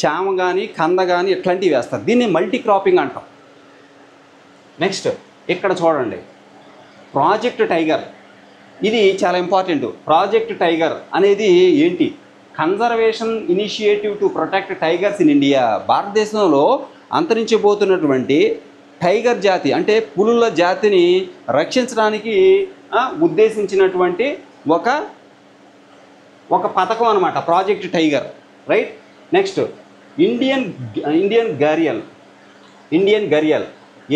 చామ కానీ కంద కానీ ఇట్లాంటివి వేస్తారు. దీన్ని మల్టీ క్రాపింగ్ అంటాం. నెక్స్ట్ ఇక్కడ చూడండి, ప్రాజెక్ట్ టైగర్. ఇది చాలా ఇంపార్టెంట్. ప్రాజెక్ట్ టైగర్ అనేది ఏంటి? Conservation initiative to protect tigers in India. భారతదేశంలో అంతరించిపోతున్నటువంటి టైగర్ జాతి అంటే పులుల జాతిని రక్షించడానికి ఉద్దేశించినటువంటి ఒక పథకం అనమాట project tiger, right. Next Indian gharial,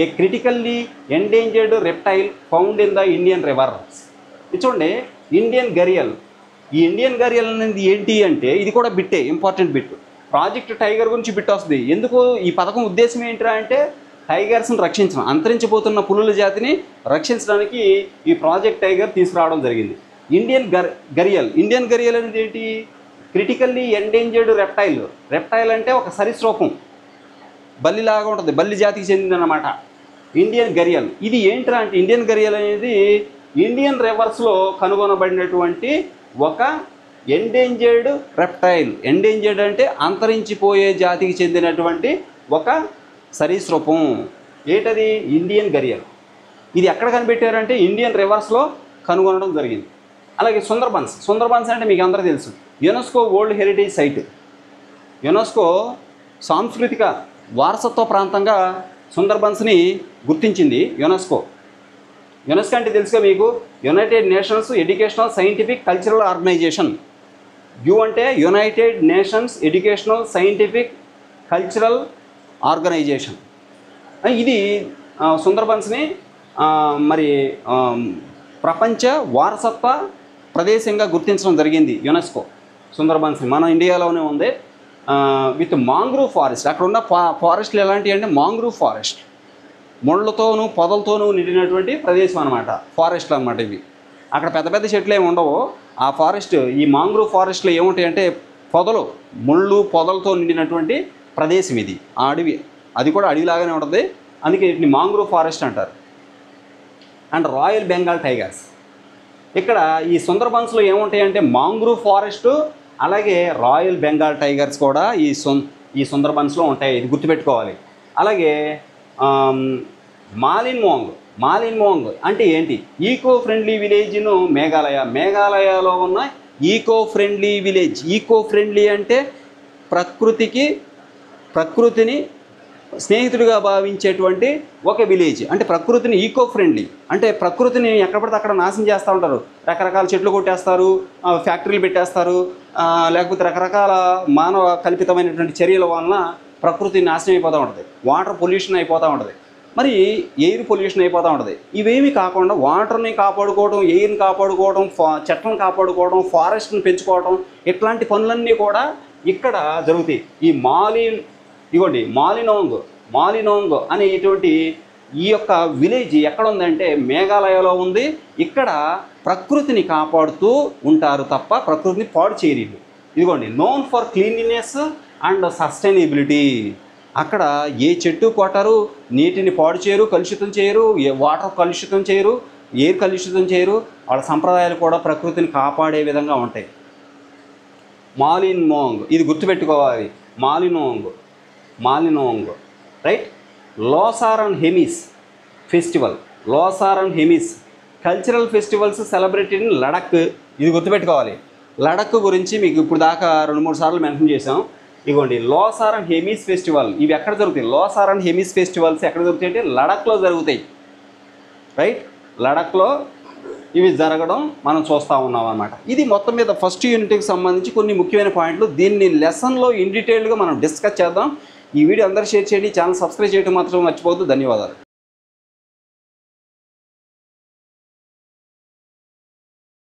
A critically endangered reptile found in the Indian reverse. ఇది చూడండి, ఇండియన్ గరియల్. ఈ ఇండియన్ గరియల్ అనేది ఏంటి అంటే ఇది కూడా బిట్టే, ఇంపార్టెంట్ బిట్. ప్రాజెక్ట్ టైగర్ గురించి బిట్ వస్తుంది. ఎందుకు ఈ పథకం ఉద్దేశం ఏంటంటే అంటే టైగర్స్ని రక్షించడం, అంతరించిపోతున్న పులుల జాతిని రక్షించడానికి ఈ ప్రాజెక్ట్ టైగర్ తీసుకురావడం జరిగింది. ఇండియన్ గరియల్ అనేది ఏంటి? క్రిటికల్లీ ఎండేంజర్డ్ రెప్టైల్ అంటే ఒక సరీసృపం, బల్లిలాగా ఉంటుంది, బల్లి జాతికి చెందిందన్నమాట ఇండియన్ గరియల్. ఇది ఏంట్రా అంటే ఇండియన్ గరియల్ అనేది ఇండియన్ రివర్స్లో కనుగొనబడినటువంటి ఒక ఎండేంజర్డ్ రెప్టైల్. ఎండేంజర్డ్ అంటే అంతరించిపోయే జాతికి చెందినటువంటి ఒక సరీసృపం. ఏంటది? ఇండియన్ గరియల్. ఇది ఎక్కడ కనిపెట్టారంటే ఇండియన్ రివర్స్లో కనుగొనడం జరిగింది. అలాగే సుందర్బన్స్ అంటే మీకు అందరూ తెలుసు, UNESCO world heritage site. UNESCO సాంస్కృతిక వారసత్వ ప్రాంతంగా సుందర్బన్స్ని గుర్తించింది యునెస్కో అంటే తెలుసుగా మీకు, United Nations Educational Scientific Cultural Organisation. U అంటే United Nations Educational Scientific Cultural Organisation. ఇది సుందర్బన్స్ని మరి ప్రపంచ వారసత్వ ప్రదేశంగా గుర్తించడం జరిగింది యునెస్కో. సుందర్బన్స్ని మన ఇండియాలోనే ఉంది విత్ మాంగ్రూవ్ ఫారెస్ట్. అక్కడ ఉన్న ఫారెస్ట్లు ఎలాంటివి అంటే మాంగ్రూవ్ ఫారెస్ట్, ముళ్ళతోనూ పొదలతోనూ నిండినటువంటి ప్రదేశం అనమాట, ఫారెస్ట్లు అనమాట ఇవి. అక్కడ పెద్ద పెద్ద చెట్లు ఏమి ఉండవు. ఆ ఫారెస్ట్, ఈ మాంగ్రూవ్ ఫారెస్ట్లో ఏముంటాయి అంటే ముళ్ళు పొదలతో నిండినటువంటి ప్రదేశం ఇది. ఆ అడవి, అది కూడా అడవిలాగానే ఉంటుంది, అందుకే వీటిని మాంగ్రూవ్ ఫారెస్ట్ అంటారు. And royal Bengal tigers. ఇక్కడ ఈ సుందర్బన్స్లో ఏముంటాయంటే మాంగ్రూవ్ ఫారెస్ట్, అలాగే రాయల్ బెంగాల్ టైగర్స్ కూడా ఈ సుందర్బన్స్లో ఉంటాయి. ఇది గుర్తుపెట్టుకోవాలి. అలాగే మాలిన్మోంగ్ అంటే ఏంటి? ఈకో ఫ్రెండ్లీ విలేజ్ ఇన్ మేఘాలయలో ఉన్న eco friendly village. Eco friendly అంటే ప్రకృతిని స్నేహితుడిగా భావించేటువంటి ఒక విలేజ్. అంటే ప్రకృతిని ఈకో ఫ్రెండ్లీ అంటే ప్రకృతిని ఎక్కడ పడితే అక్కడ నాశనం చేస్తూ ఉంటారు. రకరకాల చెట్లు కొట్టేస్తారు, ఫ్యాక్టరీలు పెట్టేస్తారు, లేకపోతే రకరకాల మానవ కల్పితమైనటువంటి చర్యల వలన ప్రకృతి నాశనం అయిపోతూ ఉంటుంది. వాటర్ పొల్యూషన్ అయిపోతూ ఉంటుంది, మరి ఎయిర్ పొల్యూషన్ అయిపోతూ ఉంటుంది. ఇవేమీ కాకుండా వాటర్ని కాపాడుకోవడం, ఎయిర్ని కాపాడుకోవడం, చెట్లను కాపాడుకోవడం, ఫారెస్ట్ని పెంచుకోవడం, ఇట్లాంటి పనులన్నీ కూడా ఇక్కడ జరుగుతాయి. ఈ మాలినోంగ్ అనేటువంటి ఈ యొక్క విలేజ్ ఎక్కడ ఉందంటే మేఘాలయలో ఉంది. ఇక్కడ ప్రకృతిని కాపాడుతూ ఉంటారు తప్ప ప్రకృతిని పాడు చేయరు. ఇదిగోండి, known for cleanliness and sustainability. అక్కడ ఏ చెట్టు కొట్టరు, నీటిని పాడు చేయరు, కలుషితం చేయరు, వాటర్ కలుషితం చేయరు, ఎయిర్ కలుషితం చేయరు. వాళ్ళ సంప్రదాయాలు కూడా ప్రకృతిని కాపాడే విధంగా ఉంటాయి. మాలిన్మోంగ్, ఇది గుర్తుపెట్టుకోవాలి. Mawlynnong right. Losar and Hemis festival. Cultural festivals celebrated in Ladakh. ఇది గుర్తుపెట్టుకోవాలి. లడక్ గురించి మీకు ఇప్పుడు దాకా 2-3 సార్లు మెన్షన్ చేసాం. ఇదిగోండి, లోసార్ అండ్ హెమిస్ ఫెస్టివల్. ఇవి ఎక్కడ జరుగుతాయి? లోసార్ అండ్ హెమిస్ ఫెస్టివల్స్ ఎక్కడ జరుగుతాయి అంటే లడఖ్లో జరుగుతాయి, రైట్. లడఖ్లో ఇవి జరగడం మనం చూస్తూ ఉన్నాం అన్నమాట. ఇది మొత్తం మీద ఫస్ట్ యూనిట్కి సంబంధించి కొన్ని ముఖ్యమైన పాయింట్లు. దీన్ని లెసన్లో ఇన్ డీటెయిల్గా మనం డిస్కస్ చేద్దాం. ఈ వీడియో అందరూ షేర్ చేయండి, ఛానల్ సబ్స్క్రైబ్ చేయడం మాత్రం మర్చిపోవద్దు. ధన్యవాదాలు.